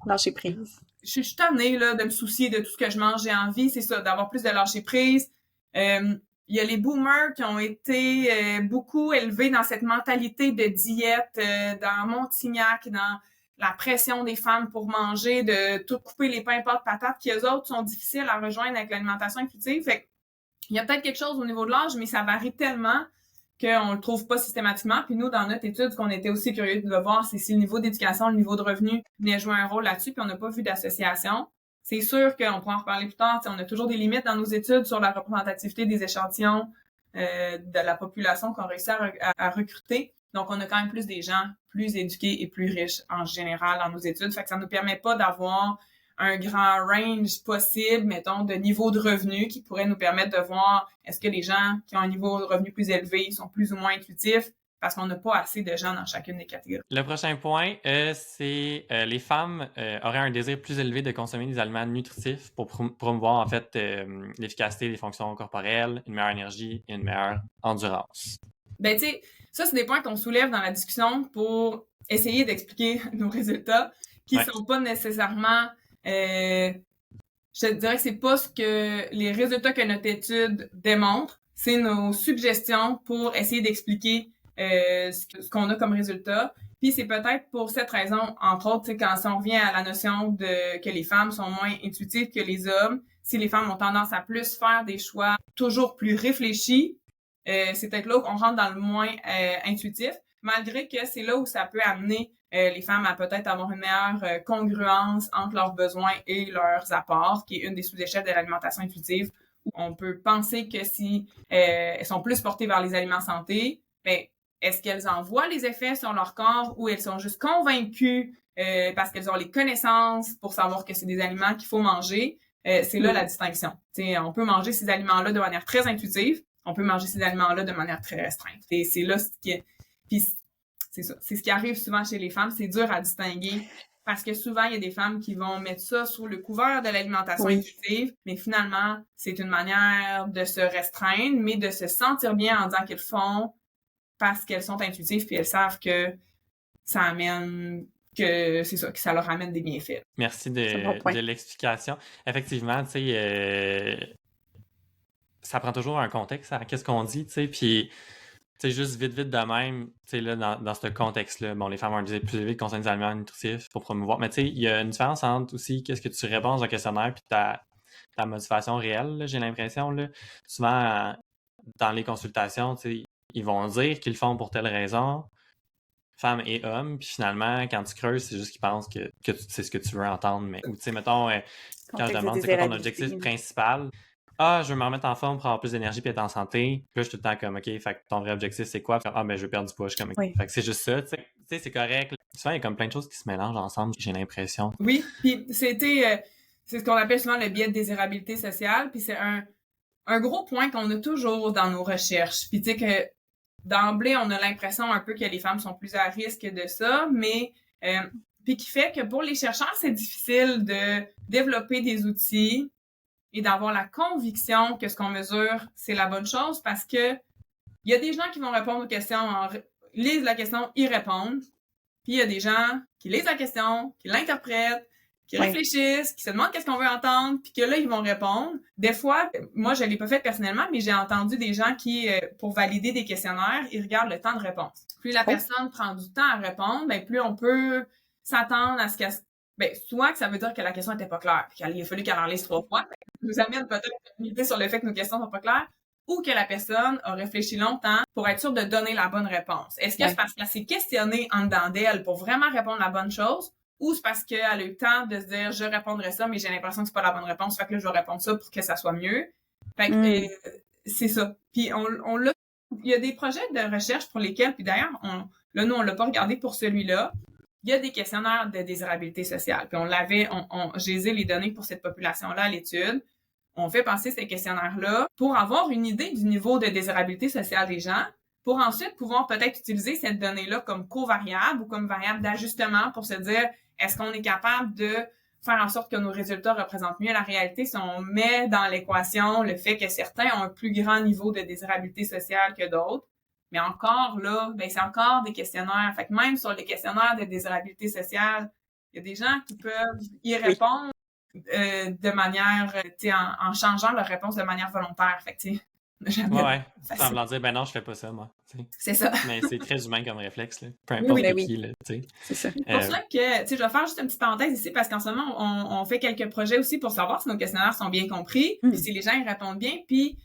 Lâcher prise. je suis tannée là, de me soucier de tout ce que je mange. J'ai envie, c'est ça, d'avoir plus de lâcher prise. Il y a les boomers qui ont été beaucoup élevés dans cette mentalité de diète, dans Montignac, dans la pression des femmes pour manger, de tout couper les pains, pâtes, patates, qui eux autres sont difficiles à rejoindre avec l'alimentation intuitive. Fait il y a peut-être quelque chose au niveau de l'âge, mais ça varie tellement qu'on le trouve pas systématiquement. Puis nous, dans notre étude, ce qu'on était aussi curieux de voir, c'est si le niveau d'éducation, le niveau de revenu venait jouer un rôle là-dessus, puis on n'a pas vu d'association. C'est sûr qu'on pourra en reparler plus tard. On a toujours des limites dans nos études sur la représentativité des échantillons de la population qu'on réussit à recruter. Donc, on a quand même plus des gens plus éduqués et plus riches en général dans nos études. Fait que ça nous permet pas d'avoir un grand range possible, mettons, de niveau de revenu qui pourrait nous permettre de voir est-ce que les gens qui ont un niveau de revenu plus élevé sont plus ou moins intuitifs, parce qu'on n'a pas assez de gens dans chacune des catégories. Le prochain point, c'est les femmes auraient un désir plus élevé de consommer des aliments nutritifs pour promouvoir en fait l'efficacité des fonctions corporelles, une meilleure énergie et une meilleure endurance. Ben tu sais, ça c'est des points qu'on soulève dans la discussion pour essayer d'expliquer nos résultats qui sont pas nécessairement je te dirais que c'est pas ce que les résultats que notre étude démontre, c'est nos suggestions pour essayer d'expliquer ce qu'on a comme résultat. Puis c'est peut-être pour cette raison, entre autres, quand si on revient à la notion de que les femmes sont moins intuitives que les hommes, si les femmes ont tendance à plus faire des choix toujours plus réfléchis, c'est peut-être là qu'on rentre dans le moins intuitif, malgré que c'est là où ça peut amener les femmes à peut-être avoir une meilleure congruence entre leurs besoins et leurs apports, qui est une des sous-échelles de l'alimentation intuitive, où on peut penser que si elles sont plus portées vers les aliments santé, ben est-ce qu'elles en voient les effets sur leur corps ou elles sont juste convaincues parce qu'elles ont les connaissances pour savoir que c'est des aliments qu'il faut manger? C'est là la distinction. T'sais, on peut manger ces aliments-là de manière très intuitive, on peut manger ces aliments-là de manière très restreinte. Et c'est là ce qui puis c'est ça. C'est ce qui arrive souvent chez les femmes. C'est dur à distinguer parce que souvent, il y a des femmes qui vont mettre ça sous le couvert de l'alimentation intuitive, mais finalement, c'est une manière de se restreindre, mais de se sentir bien en disant qu'elles font parce qu'elles sont intuitives puis elles savent que ça amène que c'est ça, que ça leur amène des bienfaits. Merci de l'explication. Effectivement, tu sais, ça prend toujours un contexte à qu'est-ce qu'on dit, tu sais, puis tu sais, juste vite de même, tu sais, là, dans ce contexte-là, bon, les femmes ont un désir plus élevé de consommer des aliments nutritifs pour promouvoir, mais tu sais, il y a une différence entre aussi qu'est-ce que tu réponds dans un questionnaire puis ta motivation réelle, là, j'ai l'impression, là. Souvent, dans les consultations, tu sais, ils vont dire qu'ils le font pour telle raison, femmes et hommes, puis finalement, quand tu creuses, c'est juste qu'ils pensent que c'est ce que tu veux entendre, mais, ou tu sais, mettons, quand je demande c'est quoi ton objectif principal, je veux me remettre en forme pour avoir plus d'énergie puis être en santé. Puis là, je suis tout le temps comme, OK, fait que ton vrai objectif, c'est quoi? Ben, je veux perdre du poids. Je suis comme, fait que c'est juste ça, tu sais, c'est correct. Souvent, il y a comme plein de choses qui se mélangent ensemble, j'ai l'impression. Oui, puis c'est ce qu'on appelle souvent le biais de désirabilité sociale, puis c'est un gros point qu'on a toujours dans nos recherches. Puis tu sais que d'emblée, on a l'impression un peu que les femmes sont plus à risque de ça, mais puis qui fait que pour les chercheurs, c'est difficile de développer des outils et d'avoir la conviction que ce qu'on mesure, c'est la bonne chose parce que il y a des gens qui vont répondre aux questions, lisent la question, y répondent. Puis il y a des gens qui lisent la question, qui l'interprètent, qui réfléchissent, qui se demandent qu'est-ce qu'on veut entendre, puis que là, ils vont répondre. Des fois, moi, je l'ai pas fait personnellement, mais j'ai entendu des gens qui, pour valider des questionnaires, ils regardent le temps de réponse. Plus la personne prend du temps à répondre, ben plus on peut s'attendre à ce qu'elle... Ben, soit que ça veut dire que la question était pas claire, puis qu'il a fallu qu'elle en lise 3 fois. Ça nous amène peut-être une idée sur le fait que nos questions sont pas claires, ou que la personne a réfléchi longtemps pour être sûre de donner la bonne réponse. Est-ce que c'est parce qu'elle s'est questionnée en dedans d'elle pour vraiment répondre la bonne chose, ou c'est parce qu'elle a eu le temps de se dire je répondrai ça, mais j'ai l'impression que c'est pas la bonne réponse, fait que là, je vais répondre ça pour que ça soit mieux. Fait que c'est ça. Puis on l'a. Il y a des projets de recherche pour lesquels, puis d'ailleurs, nous, on l'a pas regardé pour celui-là. Il y a des questionnaires de désirabilité sociale. Puis j'ai les données pour cette population-là à l'étude. On fait passer ces questionnaires-là pour avoir une idée du niveau de désirabilité sociale des gens, pour ensuite pouvoir peut-être utiliser cette donnée-là comme covariable ou comme variable d'ajustement pour se dire est-ce qu'on est capable de faire en sorte que nos résultats représentent mieux la réalité si on met dans l'équation le fait que certains ont un plus grand niveau de désirabilité sociale que d'autres. Mais encore là, ben c'est encore des questionnaires. Fait que même sur les questionnaires de désirabilité sociale, Il y a des gens qui peuvent y répondre de manière, tu sais, en changeant leur réponse de manière volontaire. Fait que, tu sais, Ouais, facile. semblant dire, ben non, je fais pas ça, moi. T'sais. C'est ça. Mais c'est très humain comme réflexe, là. Peu Oui, importe ben oui. qui, là, tu sais. C'est ça. C'est pour ça que, tu sais, je vais faire juste une petite parenthèse ici parce qu'en ce moment, on fait quelques projets aussi pour savoir si nos questionnaires sont bien compris, puis si les gens y répondent bien, puis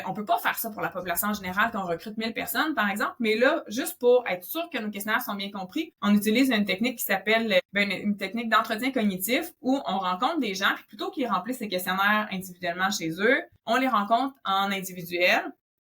on peut pas faire ça pour la population en général quand on recrute 1000 personnes, par exemple, mais là, juste pour être sûr que nos questionnaires sont bien compris, on utilise une technique qui s'appelle une technique d'entretien cognitif où on rencontre des gens, puis plutôt qu'ils remplissent ces questionnaires individuellement chez eux, on les rencontre en individuel.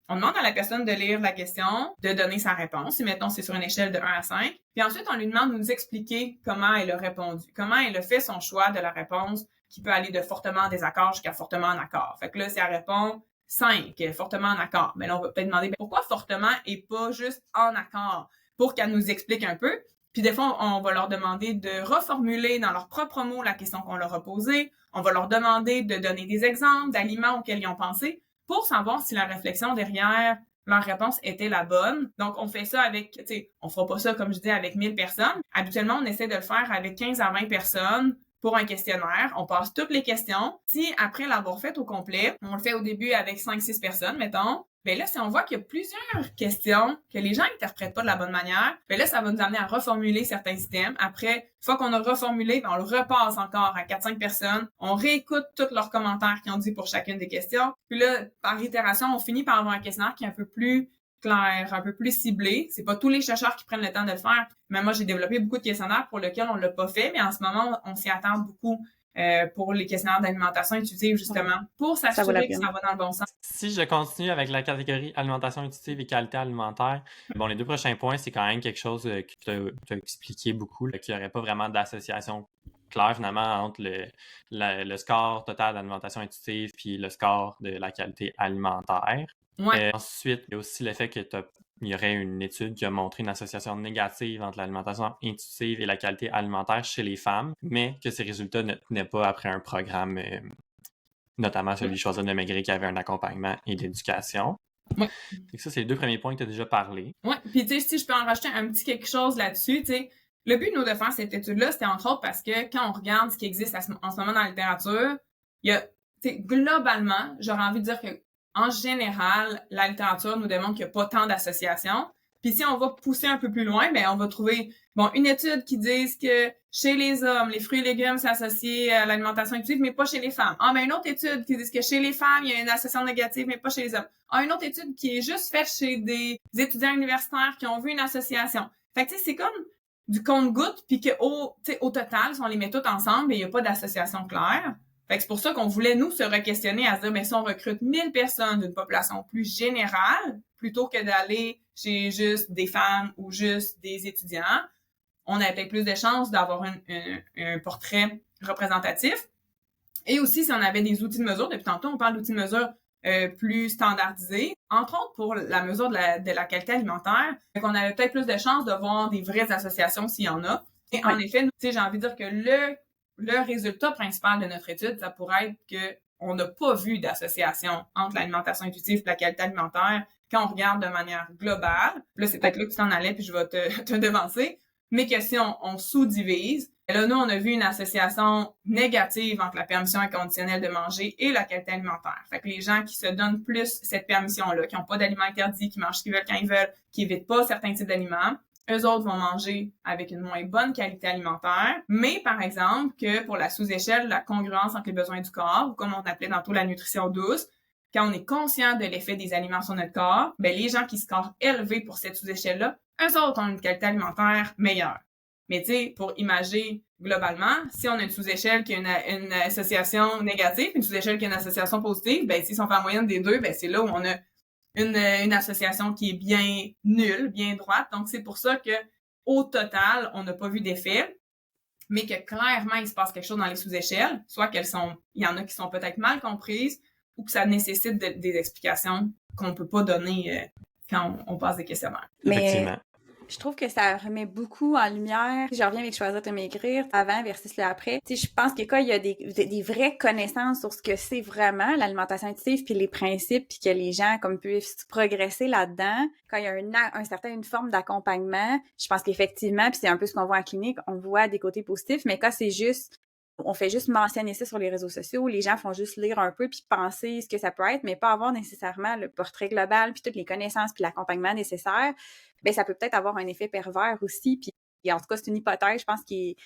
On demande à la personne de lire la question, de donner sa réponse. Et mettons, c'est sur une échelle de 1 à 5. Puis ensuite, on lui demande de nous expliquer comment elle a répondu, comment elle a fait son choix de la réponse qui peut aller de fortement en désaccord jusqu'à fortement en accord. Fait que là, si elle répond 5, fortement en accord, mais là, on va peut-être demander pourquoi fortement et pas juste en accord pour qu'elle nous explique un peu. Puis des fois, on va leur demander de reformuler dans leurs propres mots la question qu'on leur a posée. On va leur demander de donner des exemples d'aliments auxquels ils ont pensé pour savoir si la réflexion derrière leur réponse était la bonne. Donc, on fait ça avec, tu sais, on fera pas ça, comme je dis, avec 1000 personnes. Habituellement, on essaie de le faire avec 15 à 20 personnes pour un questionnaire. On passe toutes les questions. Si, après l'avoir fait au complet, on le fait au début avec 5-6 personnes, mettons, ben là, si on voit qu'il y a plusieurs questions que les gens interprètent pas de la bonne manière, ben là, ça va nous amener à reformuler certains items. Après, une fois qu'on a reformulé, ben on le repasse encore à 4-5 personnes. On réécoute tous leurs commentaires qu'ils ont dit pour chacune des questions. Puis là, par itération, on finit par avoir un questionnaire qui est un peu plus clair, un peu plus ciblé. C'est pas tous les chercheurs qui prennent le temps de le faire. Mais moi, j'ai développé beaucoup de questionnaires pour lesquels on l'a pas fait, mais en ce moment, on s'y attend beaucoup. Pour les questionnaires d'alimentation intuitive, justement, pour s'assurer que ça va dans le bon sens. Si je continue avec la catégorie alimentation intuitive et qualité alimentaire, bon, les 2 prochains points, c'est quand même quelque chose que tu as expliqué beaucoup, qu'il n'y aurait pas vraiment d'association claire, finalement, entre le score total d'alimentation intuitive puis le score de la qualité alimentaire. Ouais. Ensuite, il y a aussi le fait que il y aurait une étude qui a montré une association négative entre l'alimentation intuitive et la qualité alimentaire chez les femmes, mais que ces résultats ne tenaient pas après un programme, notamment celui de Choisir de maigrir qui avait un accompagnement et d'éducation. Ouais. Ça, c'est les 2 premiers points que tu as déjà parlé. Oui, puis tu sais, si je peux en rajouter un petit quelque chose là-dessus, tu sais, le but, nous, de faire cette étude-là, c'était entre autres parce que quand on regarde ce qui existe en ce moment dans la littérature, il y a, tu sais, globalement, j'aurais envie de dire que en général, la littérature nous démontre qu'il n'y a pas tant d'associations. Puis si on va pousser un peu plus loin, ben on va trouver une étude qui dit que chez les hommes, les fruits et légumes s'associent à l'alimentation intuitive, mais pas chez les femmes. Ah, ben une autre étude qui dit que chez les femmes, il y a une association négative, mais pas chez les hommes. Ah, une autre étude qui est juste faite chez des étudiants universitaires qui ont vu une association. Fait que tu sais, c'est comme du compte-gouttes, puis au total, si on les met toutes ensemble, ben il n'y a pas d'association claire. Fait que c'est pour ça qu'on voulait, nous, se re-questionner à se dire, mais si on recrute 1000 personnes d'une population plus générale, plutôt que d'aller chez juste des femmes ou juste des étudiants, on a peut-être plus de chances d'avoir un portrait représentatif. Et aussi, si on avait des outils de mesure, depuis tantôt, on parle d'outils de mesure plus standardisés, entre autres pour la mesure de la qualité alimentaire, qu'on avait peut-être plus de chances de voir des vraies associations s'il y en a. Et en effet, nous, j'ai envie de dire que le résultat principal de notre étude, ça pourrait être que on n'a pas vu d'association entre l'alimentation intuitive et la qualité alimentaire quand on regarde de manière globale. Là, c'est peut-être là que tu t'en allais, puis je vais te devancer. Mais que si on sous-divise, là, nous, on a vu une association négative entre la permission inconditionnelle de manger et la qualité alimentaire. Fait que les gens qui se donnent plus cette permission-là, qui n'ont pas d'aliments interdits, qui mangent ce qu'ils veulent quand ils veulent, qui évitent pas certains types d'aliments, eux autres vont manger avec une moins bonne qualité alimentaire, mais par exemple que pour la sous-échelle, la congruence entre les besoins du corps, ou comme on appelait tantôt la nutrition douce, quand on est conscient de l'effet des aliments sur notre corps, ben les gens qui scorent élevé pour cette sous-échelle-là, eux autres ont une qualité alimentaire meilleure. Mais tu sais, pour imager globalement, si on a une sous-échelle qui a une association négative, une sous-échelle qui a une association positive, ben si on fait la moyenne des deux, ben c'est là où on a une association qui est bien nulle, bien droite. Donc, c'est pour ça que au total, on n'a pas vu d'effet, mais que clairement, il se passe quelque chose dans les sous-échelles, soit il y en a qui sont peut-être mal comprises ou que ça nécessite des explications qu'on ne peut pas donner quand on passe des questionnaires. Mais Je trouve que ça remet beaucoup en lumière. Je reviens avec Choisir de maigrir avant versus le après. Tu sais, je pense que quand il y a des vraies connaissances sur ce que c'est vraiment l'alimentation intuitive puis les principes puis que les gens comme puissent progresser là-dedans, quand il y a une forme d'accompagnement, je pense qu'effectivement, puis c'est un peu ce qu'on voit en clinique, on voit des côtés positifs, mais quand c'est juste on fait juste mentionner ça sur les réseaux sociaux, les gens font juste lire un peu puis penser ce que ça peut être, mais pas avoir nécessairement le portrait global puis toutes les connaissances puis l'accompagnement nécessaire, ben ça peut peut-être avoir un effet pervers aussi. Puis en tout cas, c'est une hypothèse, je pense, qui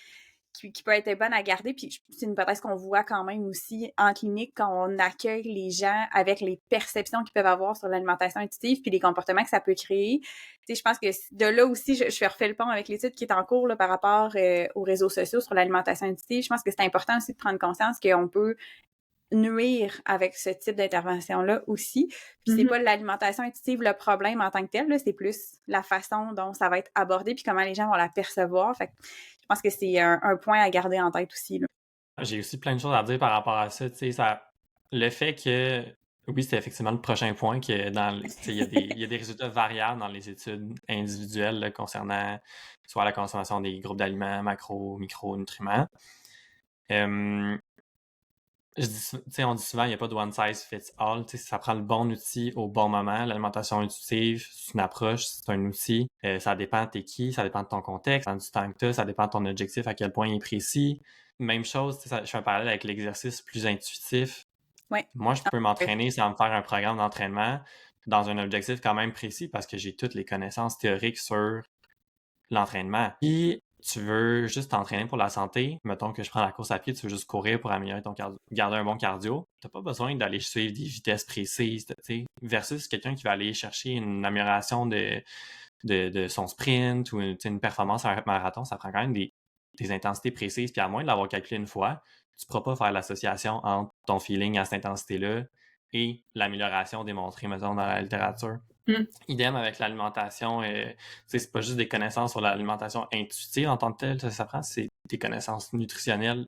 peut être bonne à garder. Puis c'est une hypothèse qu'on voit quand même aussi en clinique quand on accueille les gens avec les perceptions qu'ils peuvent avoir sur l'alimentation intuitive puis les comportements que ça peut créer. Tu sais, je pense que de là aussi, je refais le pont avec l'étude qui est en cours là, par rapport aux réseaux sociaux sur l'alimentation intuitive. Je pense que c'est important aussi de prendre conscience qu'on peut nuire avec ce type d'intervention-là aussi. Puis c'est pas l'alimentation intuitive le problème en tant que tel, là, c'est plus la façon dont ça va être abordé puis comment les gens vont la percevoir. Fait que je pense que c'est un point à garder en tête aussi, là. J'ai aussi plein de choses à dire par rapport à ça. Tu sais, le fait que, oui, c'est effectivement le prochain point, que il y a des résultats variables dans les études individuelles là, concernant soit la consommation des groupes d'aliments, macro, micronutriments. On dit souvent, il n'y a pas de one size fits all. Ça prend le bon outil au bon moment. L'alimentation intuitive, c'est une approche, c'est un outil. Ça dépend de t'es qui, ça dépend de ton contexte, ça dépend du temps que tu as, ça dépend de ton objectif, à quel point il est précis. Même chose, je fais un parallèle avec l'exercice plus intuitif. Ouais. Moi, je peux m'entraîner sans me faire un programme d'entraînement dans un objectif quand même précis parce que j'ai toutes les connaissances théoriques sur l'entraînement. Puis, tu veux juste t'entraîner pour la santé, mettons que je prends la course à pied, tu veux juste courir pour améliorer ton cardio, garder un bon cardio, t'as pas besoin d'aller suivre des vitesses précises, versus quelqu'un qui va aller chercher une amélioration de son sprint ou une performance à un marathon, ça prend quand même des intensités précises, puis à moins de l'avoir calculé une fois, tu pourras pas faire l'association entre ton feeling à cette intensité-là et l'amélioration démontrée, mettons, dans la littérature. Idem avec l'alimentation, c'est pas juste des connaissances sur l'alimentation intuitive en tant que telle, ça prend, c'est des connaissances nutritionnelles,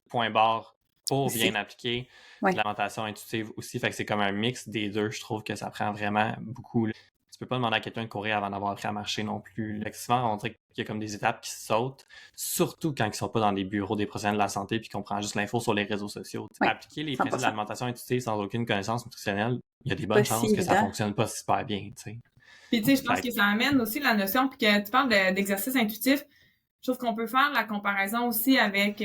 point barre, pour bien appliquer l'alimentation intuitive aussi. Fait que c'est comme un mix des deux, je trouve que ça prend vraiment beaucoup. Tu peux pas demander à quelqu'un de courir avant d'avoir appris à marcher non plus. Souvent, on dirait qu'il y a comme des étapes qui sautent, surtout quand ils sont pas dans des bureaux des professionnels de la santé puis qu'on prend juste l'info sur les réseaux sociaux. Appliquer les principes de l'alimentation intuitive sans aucune connaissance nutritionnelle, il y a des bonnes chances que ça fonctionne pas super bien, tu sais. Puis tu sais, je pense que ça amène aussi la notion, puis que tu parles d'exercice intuitif, je trouve qu'on peut faire la comparaison aussi avec,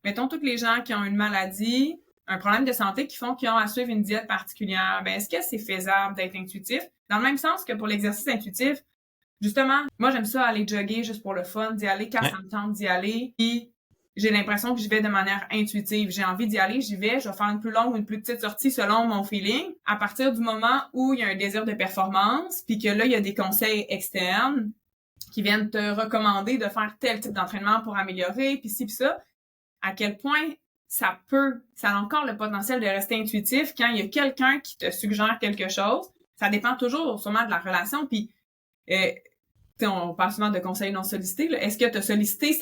mettons, tous les gens qui ont une maladie, un problème de santé qui ont à suivre une diète particulière. Ben, est-ce que c'est faisable d'être intuitif? Dans le même sens que pour l'exercice intuitif, justement, moi, j'aime ça aller jogger juste pour le fun, d'y aller quand ça me tente d'y aller. Puis, j'ai l'impression que j'y vais de manière intuitive. J'ai envie d'y aller, j'y vais. Je vais faire une plus longue ou une plus petite sortie selon mon feeling. À partir du moment où il y a un désir de performance, puis que là, il y a des conseils externes qui viennent te recommander de faire tel type d'entraînement pour améliorer, puis ci, puis ça, à quel point ça a encore le potentiel de rester intuitif quand il y a quelqu'un qui te suggère quelque chose. Ça dépend toujours sûrement de la relation, puis on parle souvent de conseils non sollicités. Là. Est-ce que tu as sollicité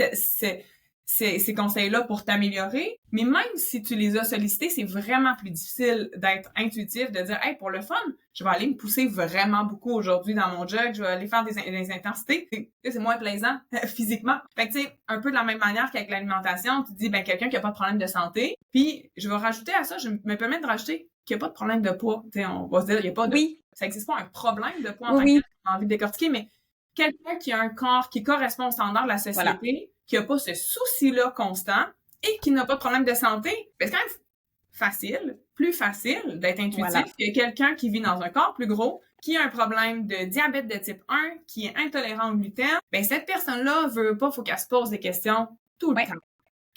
ces conseils-là pour t'améliorer? Mais même si tu les as sollicités, c'est vraiment plus difficile d'être intuitif, de dire « Hey, pour le fun, je vais aller me pousser vraiment beaucoup aujourd'hui dans mon jog, je vais aller faire des intensités. » C'est moins plaisant physiquement. Fait que tu sais, un peu de la même manière qu'avec l'alimentation, tu te dis « Ben, quelqu'un qui a pas de problème de santé. » Puis, je vais rajouter à ça, je me permets de rajouter qu'il n'y a pas de problème de poids. Tu sais, on va se dire, il n'y a pas de... Ça n'existe pas un problème de poids en tant que tel, on a envie de décortiquer, mais quelqu'un qui a un corps qui correspond aux standards de la société, qui n'a pas ce souci-là constant et qui n'a pas de problème de santé, ben c'est quand même plus facile d'être intuitif que quelqu'un qui vit dans un corps plus gros, qui a un problème de diabète de type 1, qui est intolérant au gluten. Ben cette personne-là veut pas, faut qu'elle se pose des questions tout le temps.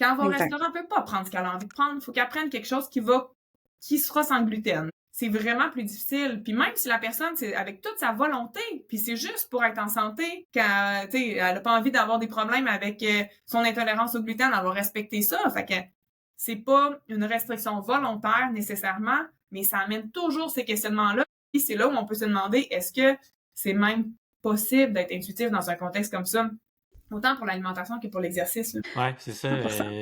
Quand elle va au restaurant, elle peut pas prendre ce qu'elle a envie de prendre, faut qu'elle prenne quelque chose qui sera sans gluten. C'est vraiment plus difficile. Puis même si la personne, c'est avec toute sa volonté, puis c'est juste pour être en santé, qu'elle, tu sais, elle a pas envie d'avoir des problèmes avec son intolérance au gluten, elle va respecter ça. Fait que c'est pas une restriction volontaire nécessairement, mais ça amène toujours ces questionnements-là. Puis c'est là où on peut se demander, est-ce que c'est même possible d'être intuitif dans un contexte comme ça? Autant pour l'alimentation que pour l'exercice. Oui, c'est ça.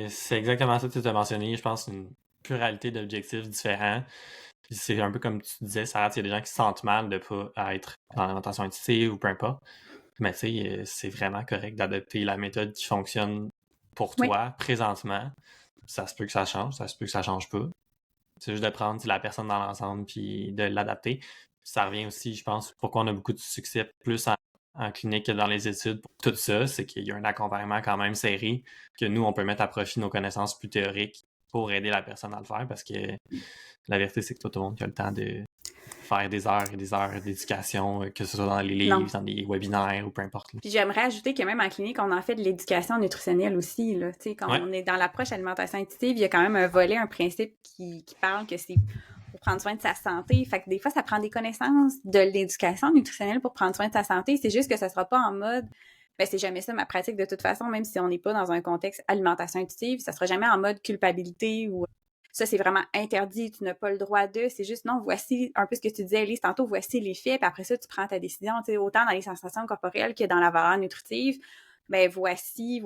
C'est exactement ça que tu as mentionné. Je pense une pluralité d'objectifs différents. C'est un peu comme tu disais, Sarah, il y a des gens qui se sentent mal de ne pas être dans l'alimentation intuitive ou peu importe. Mais tu sais, c'est vraiment correct d'adopter la méthode qui fonctionne pour Oui. toi présentement. Ça se peut que ça change, ça se peut que ça change pas. C'est juste de prendre la personne dans l'ensemble puis de l'adapter. Ça revient aussi, je pense, pourquoi on a beaucoup de succès plus en clinique que dans les études. Pour tout ça, c'est qu'il y a un accompagnement quand même serré, que nous, on peut mettre à profit nos connaissances plus théoriques pour aider la personne à le faire, parce que la vérité, c'est que tout le monde a le temps de faire des heures et des heures d'éducation, que ce soit dans les livres, dans des webinaires ou peu importe. Puis j'aimerais ajouter que même en clinique, on en fait de l'éducation nutritionnelle aussi. Là. Tu sais, quand on est dans l'approche alimentation intuitive, il y a quand même un volet, un principe qui parle que c'est pour prendre soin de sa santé. Fait que des fois, ça prend des connaissances de l'éducation nutritionnelle pour prendre soin de sa santé. C'est juste que ça sera pas en mode c'est jamais ça ma pratique de toute façon, même si on n'est pas dans un contexte alimentation intuitive, ça sera jamais en mode culpabilité ou ça, c'est vraiment interdit, tu n'as pas le droit de. C'est juste, non, voici un peu ce que tu disais, Elise, tantôt, voici les faits, puis après ça, tu prends ta décision. Tu sais, autant dans les sensations corporelles que dans la valeur nutritive, voici,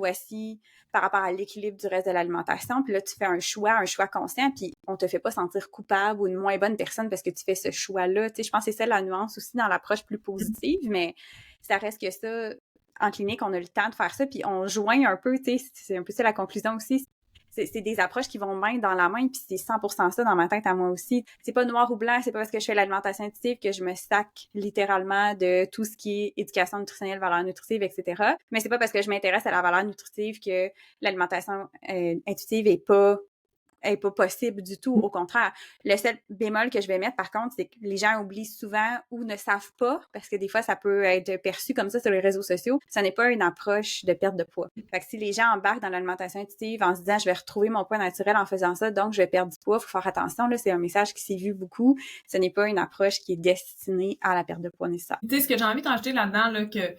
par rapport à l'équilibre du reste de l'alimentation. Puis là, tu fais un choix conscient, puis on te fait pas sentir coupable ou une moins bonne personne parce que tu fais ce choix-là. Tu sais, je pense que c'est ça la nuance aussi dans l'approche plus positive, mais ça reste que ça, en clinique, on a le temps de faire ça, puis on joint un peu, tu sais, c'est un peu ça la conclusion aussi. C'est des approches qui vont main dans la main, puis c'est 100% ça dans ma tête à moi aussi. C'est pas noir ou blanc, c'est pas parce que je fais l'alimentation intuitive que je me sac littéralement de tout ce qui est éducation nutritionnelle, valeur nutritive, etc. Mais c'est pas parce que je m'intéresse à la valeur nutritive que l'alimentation intuitive est pas possible du tout. Au contraire, le seul bémol que je vais mettre, par contre, c'est que les gens oublient souvent ou ne savent pas, parce que des fois, ça peut être perçu comme ça sur les réseaux sociaux. Ça n'est pas une approche de perte de poids. Fait que si les gens embarquent dans l'alimentation intuitive en se disant « je vais retrouver mon poids naturel en faisant ça, donc je vais perdre du poids », il faut faire attention. Là, c'est un message qui s'est vu beaucoup. Ce n'est pas une approche qui est destinée à la perte de poids nécessaire. Tu sais, ce que j'ai envie d'ajouter là-dedans, là, que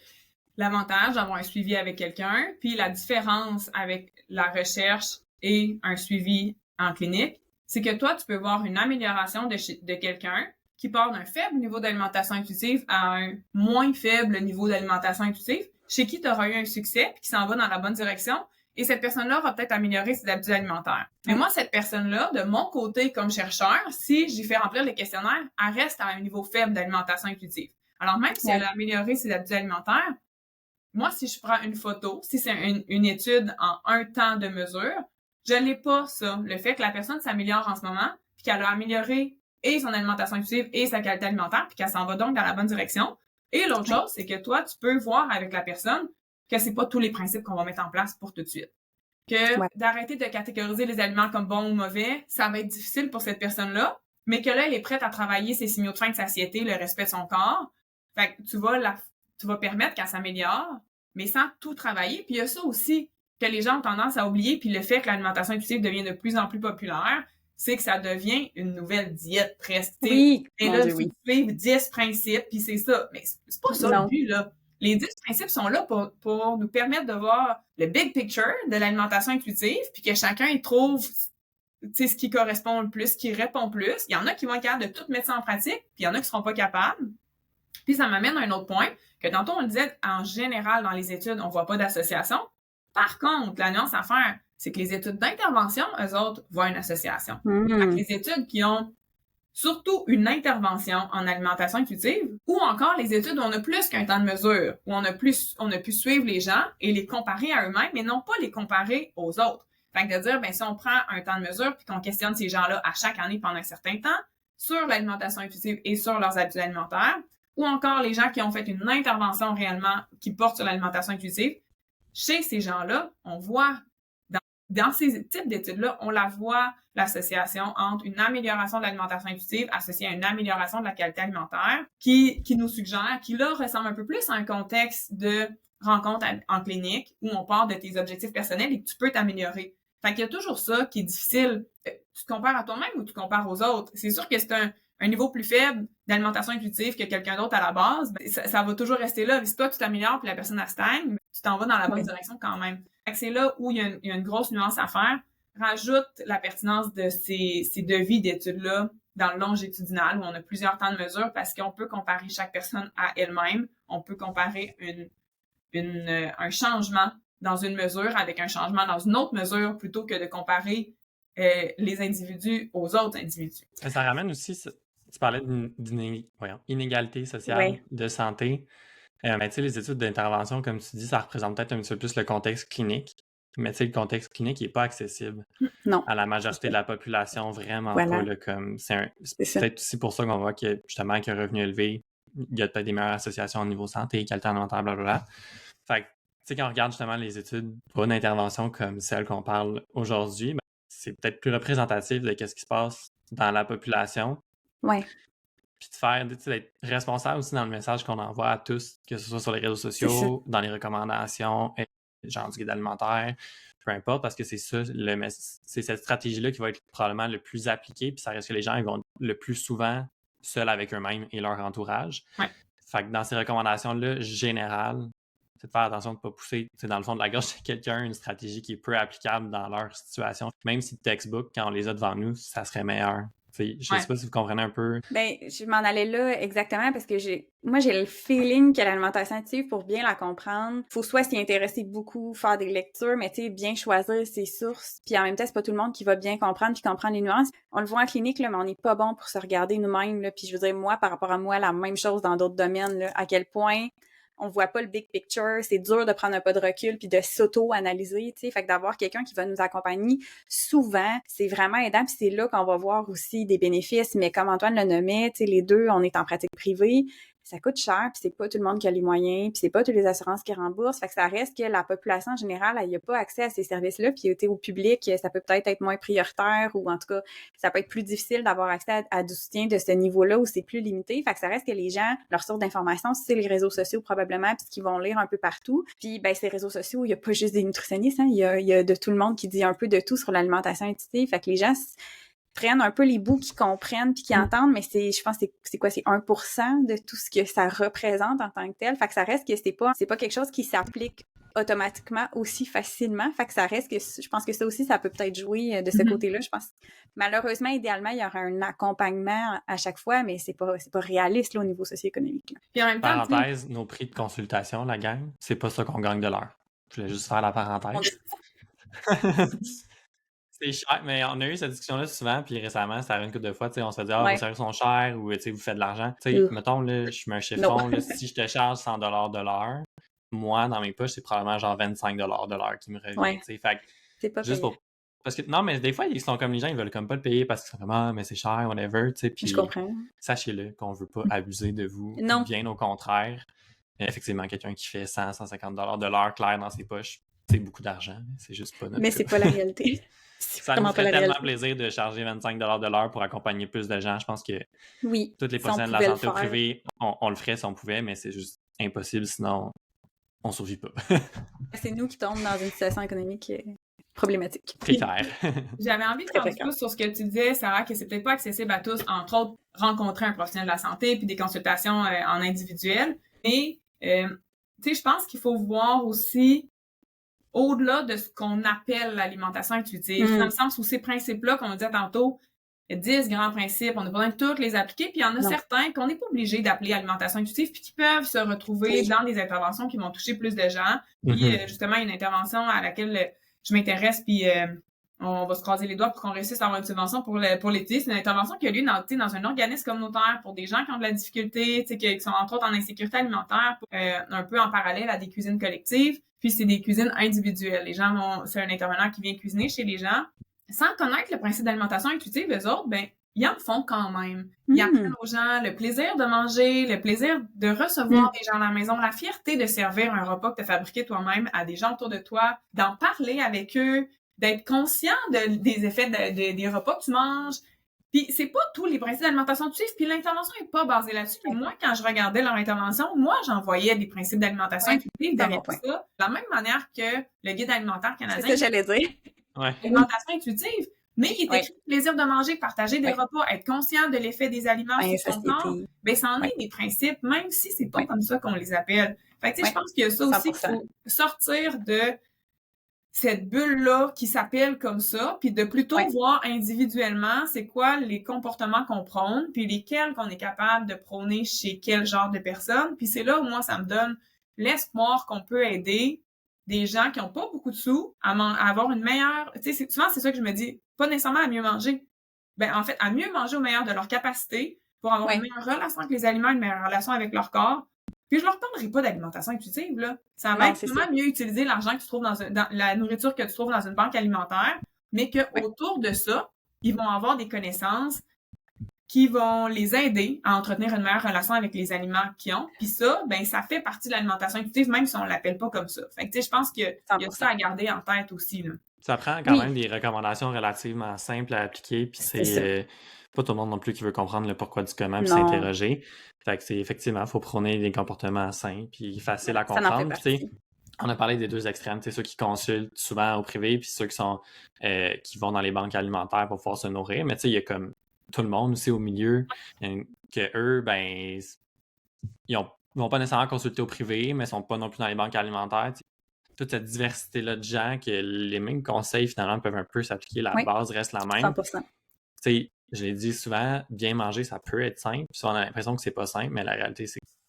l'avantage d'avoir un suivi avec quelqu'un, puis la différence avec la recherche et un suivi en clinique, c'est que toi, tu peux voir une amélioration de quelqu'un qui part d'un faible niveau d'alimentation intuitive à un moins faible niveau d'alimentation intuitive, chez qui tu auras eu un succès, puis qui s'en va dans la bonne direction, et cette personne-là va peut-être améliorer ses habitudes alimentaires. Mais moi, cette personne-là, de mon côté comme chercheur, si j'y fais remplir les questionnaires, elle reste à un niveau faible d'alimentation intuitive. Alors même si elle a amélioré ses habitudes alimentaires, moi, si je prends une photo, si c'est une étude en un temps de mesure, je n'ai pas ça. Le fait que la personne s'améliore en ce moment, puis qu'elle a amélioré et son alimentation intuitive et sa qualité alimentaire, puis qu'elle s'en va donc dans la bonne direction. Et l'autre chose, c'est que toi, tu peux voir avec la personne que c'est pas tous les principes qu'on va mettre en place pour tout de suite. Que d'arrêter de catégoriser les aliments comme bons ou mauvais, ça va être difficile pour cette personne-là, mais que là, elle est prête à travailler ses signaux de faim, de satiété, le respect de son corps. Fait que tu vas permettre qu'elle s'améliore, mais sans tout travailler. Puis il y a ça aussi que les gens ont tendance à oublier, puis le fait que l'alimentation intuitive devient de plus en plus populaire, c'est que ça devient une nouvelle diète presque. Oui, et là, tu suivre 10 principes, puis c'est ça. Mais c'est pas ça le but, là. Les 10 principes sont là pour nous permettre de voir le big picture de l'alimentation intuitive, puis que chacun y trouve ce qui correspond le plus, ce qui répond plus. Il y en a qui vont être capables de tout mettre ça en pratique, puis il y en a qui seront pas capables. Puis ça m'amène à un autre point, que tantôt on le disait, en général, dans les études, on voit pas d'association. Par contre, la nuance à faire, c'est que les études d'intervention, eux autres, voient une association. Fait que les études qui ont surtout une intervention en alimentation intuitive, ou encore les études où on a plus qu'un temps de mesure, où on a pu suivre les gens et les comparer à eux-mêmes, mais non pas les comparer aux autres. Fait que de dire, si on prend un temps de mesure puis qu'on questionne ces gens-là à chaque année pendant un certain temps sur l'alimentation intuitive et sur leurs habitudes alimentaires, ou encore les gens qui ont fait une intervention réellement qui porte sur l'alimentation intuitive, chez ces gens-là, on voit, dans ces types d'études-là, on la voit, l'association entre une amélioration de l'alimentation intuitive associée à une amélioration de la qualité alimentaire qui nous suggère, qui là ressemble un peu plus à un contexte de rencontre en clinique où on part de tes objectifs personnels et que tu peux t'améliorer. Fait qu'il y a toujours ça qui est difficile. Tu te compares à toi-même ou tu te compares aux autres? C'est sûr que c'est un niveau plus faible d'alimentation intuitive que quelqu'un d'autre à la base, ça va toujours rester là. Si toi, tu t'améliores puis la personne elle stagne, tu t'en vas dans la bonne direction quand même. Fait que c'est là où il y a une grosse nuance à faire. Rajoute la pertinence de ces devis d'études-là dans le longitudinal où on a plusieurs temps de mesure parce qu'on peut comparer chaque personne à elle-même. On peut comparer un changement dans une mesure avec un changement dans une autre mesure plutôt que de comparer les individus aux autres individus. Ça ramène aussi, tu parlais d'une inégalité sociale de santé. Mais tu sais, les études d'intervention, comme tu dis, ça représente peut-être un petit peu plus le contexte clinique. Mais tu sais, le contexte clinique n'est pas accessible Non, à la majorité de la population, vraiment pas. voilà, Là, comme c'est c'est ça. peut-être aussi pour ça qu'on voit que justement avec un revenu élevé, il y a peut-être des meilleures associations au niveau santé, qualité alimentaire, blablabla. Fait que, tu sais, quand on regarde justement les études pour une intervention comme celle qu'on parle aujourd'hui, ben, c'est peut-être plus représentatif de ce qui se passe dans la population. Ouais, Puis de faire, tu sais, d'être responsable aussi dans le message qu'on envoie à tous, que ce soit sur les réseaux c'est ça. sociaux, dans les recommandations, genre du guide alimentaire, peu importe, parce que c'est ça, c'est cette stratégie-là qui va être probablement le plus appliquée, puis ça reste que les gens ils vont être le plus souvent seuls avec eux-mêmes et leur entourage. Ouais. Fait que dans ces recommandations-là, générales, c'est de faire attention de ne pas pousser dans le fond de la gorge de quelqu'un une stratégie qui est peu applicable dans leur situation. Même si le textbook, quand on les a devant nous, ça serait meilleur. T'sais, je sais pas si vous comprenez un peu. Ben, je m'en allais là exactement parce que moi, j'ai le feeling que l'alimentation intuitive, pour bien la comprendre, faut soit s'y intéresser beaucoup, faire des lectures, mais tu sais, bien choisir ses sources. Puis en même temps, c'est pas tout le monde qui va bien comprendre puis comprendre les nuances. On le voit en clinique, là, mais on n'est pas bon pour se regarder nous-mêmes, là. Puis je veux dire, moi, par rapport à moi, la même chose dans d'autres domaines, là, à quel point on voit pas le big picture, c'est dur de prendre un pas de recul puis de s'auto-analyser, tu sais, fait que d'avoir quelqu'un qui va nous accompagner, souvent, c'est vraiment aidant, puis c'est là qu'on va voir aussi des bénéfices, mais comme Antoine le nommait, tu sais, les deux, on est en pratique privée, ça coûte cher, puis c'est pas tout le monde qui a les moyens, puis c'est pas toutes les assurances qui remboursent, fait que ça reste que la population en général, elle y a pas accès à ces services-là, puis au public, ça peut peut-être être moins prioritaire, ou en tout cas, ça peut être plus difficile d'avoir accès à du soutien de ce niveau-là où c'est plus limité, fait que ça reste que les gens, leur source d'information, c'est les réseaux sociaux probablement, puis ce qu'ils vont lire un peu partout, puis ben ces réseaux sociaux, il y a pas juste des nutritionnistes, hein, il y a de tout le monde qui dit un peu de tout sur l'alimentation intuitive, fait que les gens prennent un peu les bouts qu'ils comprennent puis qu'ils entendent, mais je pense c'est quoi, c'est 1% de tout ce que ça représente en tant que tel. Fait que ça reste que c'est pas quelque chose qui s'applique automatiquement aussi facilement. Fait que ça reste que je pense que ça aussi, ça peut peut-être jouer de ce côté-là. Je pense malheureusement, idéalement, il y aura un accompagnement à chaque fois, mais c'est pas réaliste là, au niveau socio-économique. Là. Puis en même temps, Parenthèse, nos prix de consultation, la gang, c'est pas ça qu'on gagne de l'heure. Je voulais juste faire la parenthèse. C'est cher, mais on a eu cette discussion-là souvent, puis récemment, ça arrive une couple de fois, tu sais, on se dit, vos services sont chers, ou, tu sais, vous faites de l'argent. Tu sais, mettons, là, je mets un chiffon, là, si je te charge 100$ de l'heure, moi, dans mes poches, c'est probablement genre 25$ de l'heure qui me revient, tu sais. Fait que, c'est pas juste pour... Parce que, non, mais des fois, ils sont comme les gens, ils veulent comme pas le payer parce qu'ils sont comme, mais c'est cher, whatever, tu sais, puis... Je comprends. Sachez-le qu'on veut pas abuser de vous. Non. Bien au contraire. Effectivement, quelqu'un qui fait 100-150$ de l'heure clair dans ses poches, c'est beaucoup d'argent, c'est juste pas notre Mais cas. c'est pas la réalité. Ça nous ferait tellement plaisir de charger 25$ de l'heure pour accompagner plus de gens. Je pense que toutes les professionnels de la santé au privé, on le ferait si on pouvait, mais c'est juste impossible, sinon on survit pas. C'est nous qui tombons dans une situation économique problématique. Précaire. J'avais envie de faire un peu sur ce que tu disais, Sarah, que c'est peut-être pas accessible à tous, entre autres, rencontrer un professionnel de la santé puis des consultations en individuel. Mais, tu sais, je pense qu'il faut voir aussi au-delà de ce qu'on appelle l'alimentation intuitive, dans le sens où ces principes-là, comme on disait tantôt, il y a 10 grands principes, on a besoin de tous les appliquer, puis il y en a certains qu'on n'est pas obligé d'appeler alimentation intuitive, puis qui peuvent se retrouver dans des interventions qui vont toucher plus de gens. Puis justement, une intervention à laquelle je m'intéresse, puis on va se croiser les doigts pour qu'on réussisse à avoir une subvention pour l'été. C'est une intervention qui a lieu dans un organisme communautaire pour des gens qui ont de la difficulté, qui sont entre autres en insécurité alimentaire, un peu en parallèle à des cuisines collectives. Puis c'est des cuisines individuelles. Les gens c'est un intervenant qui vient cuisiner chez les gens. Sans connaître le principe d'alimentation intuitive, les autres, ben, ils en font quand même. Ils apprennent aux gens le plaisir de manger, le plaisir de recevoir des gens à la maison, la fierté de servir un repas que tu as fabriqué toi-même à des gens autour de toi, d'en parler avec eux, d'être conscient des effets des repas que tu manges. Puis c'est pas tous les principes d'alimentation intuitive, puis l'intervention est pas basée là-dessus. Puis moi, quand je regardais leur intervention, moi, j'en voyais des principes d'alimentation intuitive derrière tout ça. De la même manière que le guide alimentaire canadien. C'est ça que j'allais dire. Alimentation intuitive, mais il est écrit plaisir de manger, partager des repas, être conscient de l'effet des aliments sur son corps. Ben, ça en est des principes, même si c'est pas comme ça qu'on les appelle. Fait que, tu sais, je pense qu'il y a ça aussi, qu'il faut sortir de cette bulle-là qui s'appelle comme ça, puis de plutôt voir individuellement c'est quoi les comportements qu'on prône, puis lesquels qu'on est capable de prôner chez quel genre de personnes. Puis c'est là où moi, ça me donne l'espoir qu'on peut aider des gens qui n'ont pas beaucoup de sous à avoir une meilleure... Tu sais, souvent, c'est ça que je me dis, pas nécessairement à mieux manger. Ben, en fait, à mieux manger au meilleur de leur capacité pour avoir une meilleure relation avec les aliments, une meilleure relation avec leur corps, Puis je leur parlerai pas d'alimentation intuitive, là. Ça va Non, être c'est ça. vraiment mieux utiliser l'argent que tu trouves dans la nourriture que tu trouves dans une banque alimentaire, mais que Ouais. autour de ça, ils vont avoir des connaissances qui vont les aider à entretenir une meilleure relation avec les aliments qu'ils ont. Puis ça, ben ça fait partie de l'alimentation intuitive, même si on l'appelle pas comme ça. Fait que tu sais, je pense qu'il y a 100%. ça à garder en tête aussi, là. Ça prend quand Oui, même des recommandations relativement simples à appliquer, puis c'est ça. c'est pas tout le monde non plus qui veut comprendre le pourquoi du comment puis Non, s'interroger. Fait que c'est effectivement, faut prôner des comportements sains puis faciles à ça en fait comprendre. Puis tu sais, partie. on a parlé des deux extrêmes, tu sais, ceux qui consultent souvent au privé puis ceux qui vont dans les banques alimentaires pour pouvoir se nourrir. Mais tu sais, il y a comme tout le monde aussi au milieu que eux, ben, ils vont pas nécessairement consulter au privé, mais ils sont pas non plus dans les banques alimentaires. Tu sais, toute cette diversité-là de gens que les mêmes conseils finalement peuvent un peu s'appliquer, la Oui, base reste la même. 100%. Tu sais, je l'ai dit souvent, bien manger, ça peut être simple. Puis on a l'impression que c'est pas simple, mais la réalité,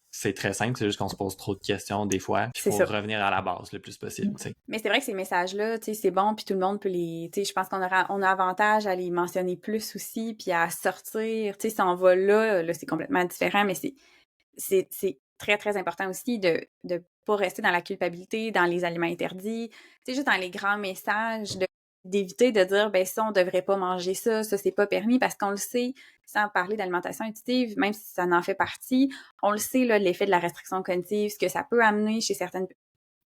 c'est très simple. C'est juste qu'on se pose trop de questions des fois. Puis il C'est faut ça. revenir à la base le plus possible. Tu sais. Mais c'est vrai que ces messages-là, tu sais, c'est bon, puis tout le monde peut les... Tu sais, je pense qu'on on a avantage à les mentionner plus aussi, puis à sortir, tu sais, ça en va là, c'est complètement différent, mais c'est très, très important aussi de pas rester dans la culpabilité, dans les aliments interdits, tu sais, juste dans les grands messages, d'éviter de dire, ben ça, on devrait pas manger ça c'est pas permis, parce qu'on le sait, sans parler d'alimentation intuitive, même si ça en fait partie, on le sait, là, l'effet de la restriction cognitive, ce que ça peut amener chez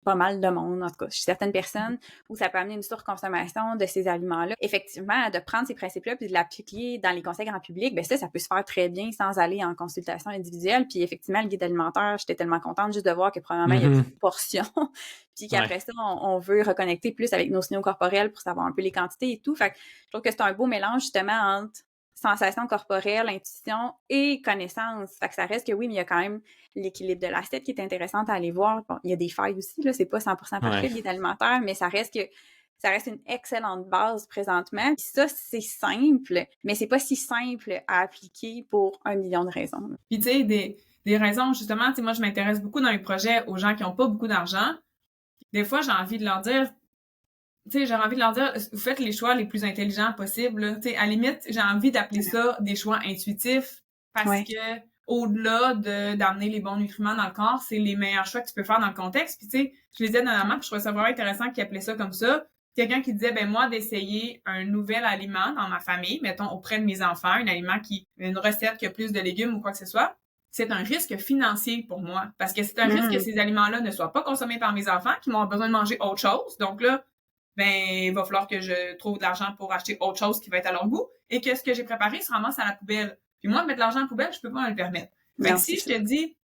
pas mal de monde, en tout cas, chez certaines personnes, où ça peut amener une surconsommation de ces aliments-là. Effectivement, de prendre ces principes-là puis de l'appliquer dans les conseils grand public, ben ça peut se faire très bien sans aller en consultation individuelle. Puis effectivement, le guide alimentaire, j'étais tellement contente juste de voir que probablement il y a des portions, puis qu'après ça, on veut reconnecter plus avec nos signaux corporels pour savoir un peu les quantités et tout. Fait que je trouve que c'est un beau mélange justement entre sensation corporelle, intuition et connaissance. Fait que ça reste que oui, mais il y a quand même l'équilibre de l'assiette qui est intéressant à aller voir. Bon, il y a des failles aussi, là, c'est pas 100% parfait, le guide alimentaire, mais ça reste une excellente base présentement. Puis ça, c'est simple, mais c'est pas si simple à appliquer pour 1 million de raisons. Puis tu sais, des raisons, justement, tu sais, moi, je m'intéresse beaucoup dans mes projets aux gens qui ont pas beaucoup d'argent. Des fois, j'ai envie de leur dire, vous faites les choix les plus intelligents possibles, là. Tu sais, à la limite, j'ai envie d'appeler ça des choix intuitifs parce que au-delà d'amener les bons nutriments dans le corps, c'est les meilleurs choix que tu peux faire dans le contexte. Puis tu sais, je les disais dernièrement, puis je trouvais ça vraiment intéressant qu'ils appelaient ça comme ça. Quelqu'un qui disait, ben moi, d'essayer un nouvel aliment dans ma famille, mettons auprès de mes enfants, une recette qui a plus de légumes ou quoi que ce soit, c'est un risque financier pour moi. Parce que c'est un risque que ces aliments-là ne soient pas consommés par mes enfants, qui vont besoin de manger autre chose. Donc là, ben, il va falloir que je trouve de l'argent pour acheter autre chose qui va être à leur goût et que ce que j'ai préparé se ramasse à la poubelle. Puis moi, mettre de l'argent à la poubelle, je peux pas me le permettre. Fait que si je te dis,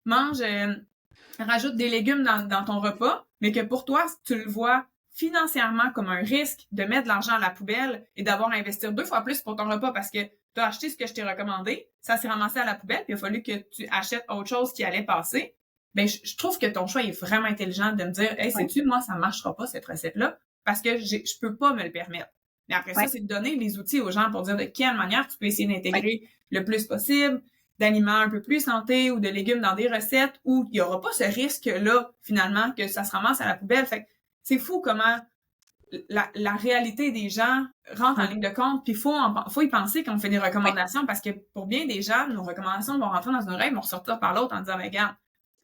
rajoute des légumes dans ton repas, mais que pour toi, tu le vois financièrement comme un risque de mettre de l'argent à la poubelle et d'avoir à investir 2 fois plus pour ton repas parce que tu as acheté ce que je t'ai recommandé, ça s'est ramassé à la poubelle, puis il a fallu que tu achètes autre chose qui allait passer, ben je trouve que ton choix est vraiment intelligent de me dire, hey, sais-tu, moi, ça marchera pas, cette recette-là, parce que je peux pas me le permettre. Mais après ça, c'est de donner les outils aux gens pour dire de quelle manière tu peux essayer d'intégrer le plus possible d'aliments un peu plus santé ou de légumes dans des recettes où il y aura pas ce risque-là, finalement, que ça se ramasse à la poubelle. Fait que c'est fou comment la réalité des gens rentre en ligne de compte, puis faut y penser quand on fait des recommandations, parce que pour bien des gens, nos recommandations vont rentrer dans une oreille, vont ressortir par l'autre en disant, regarde,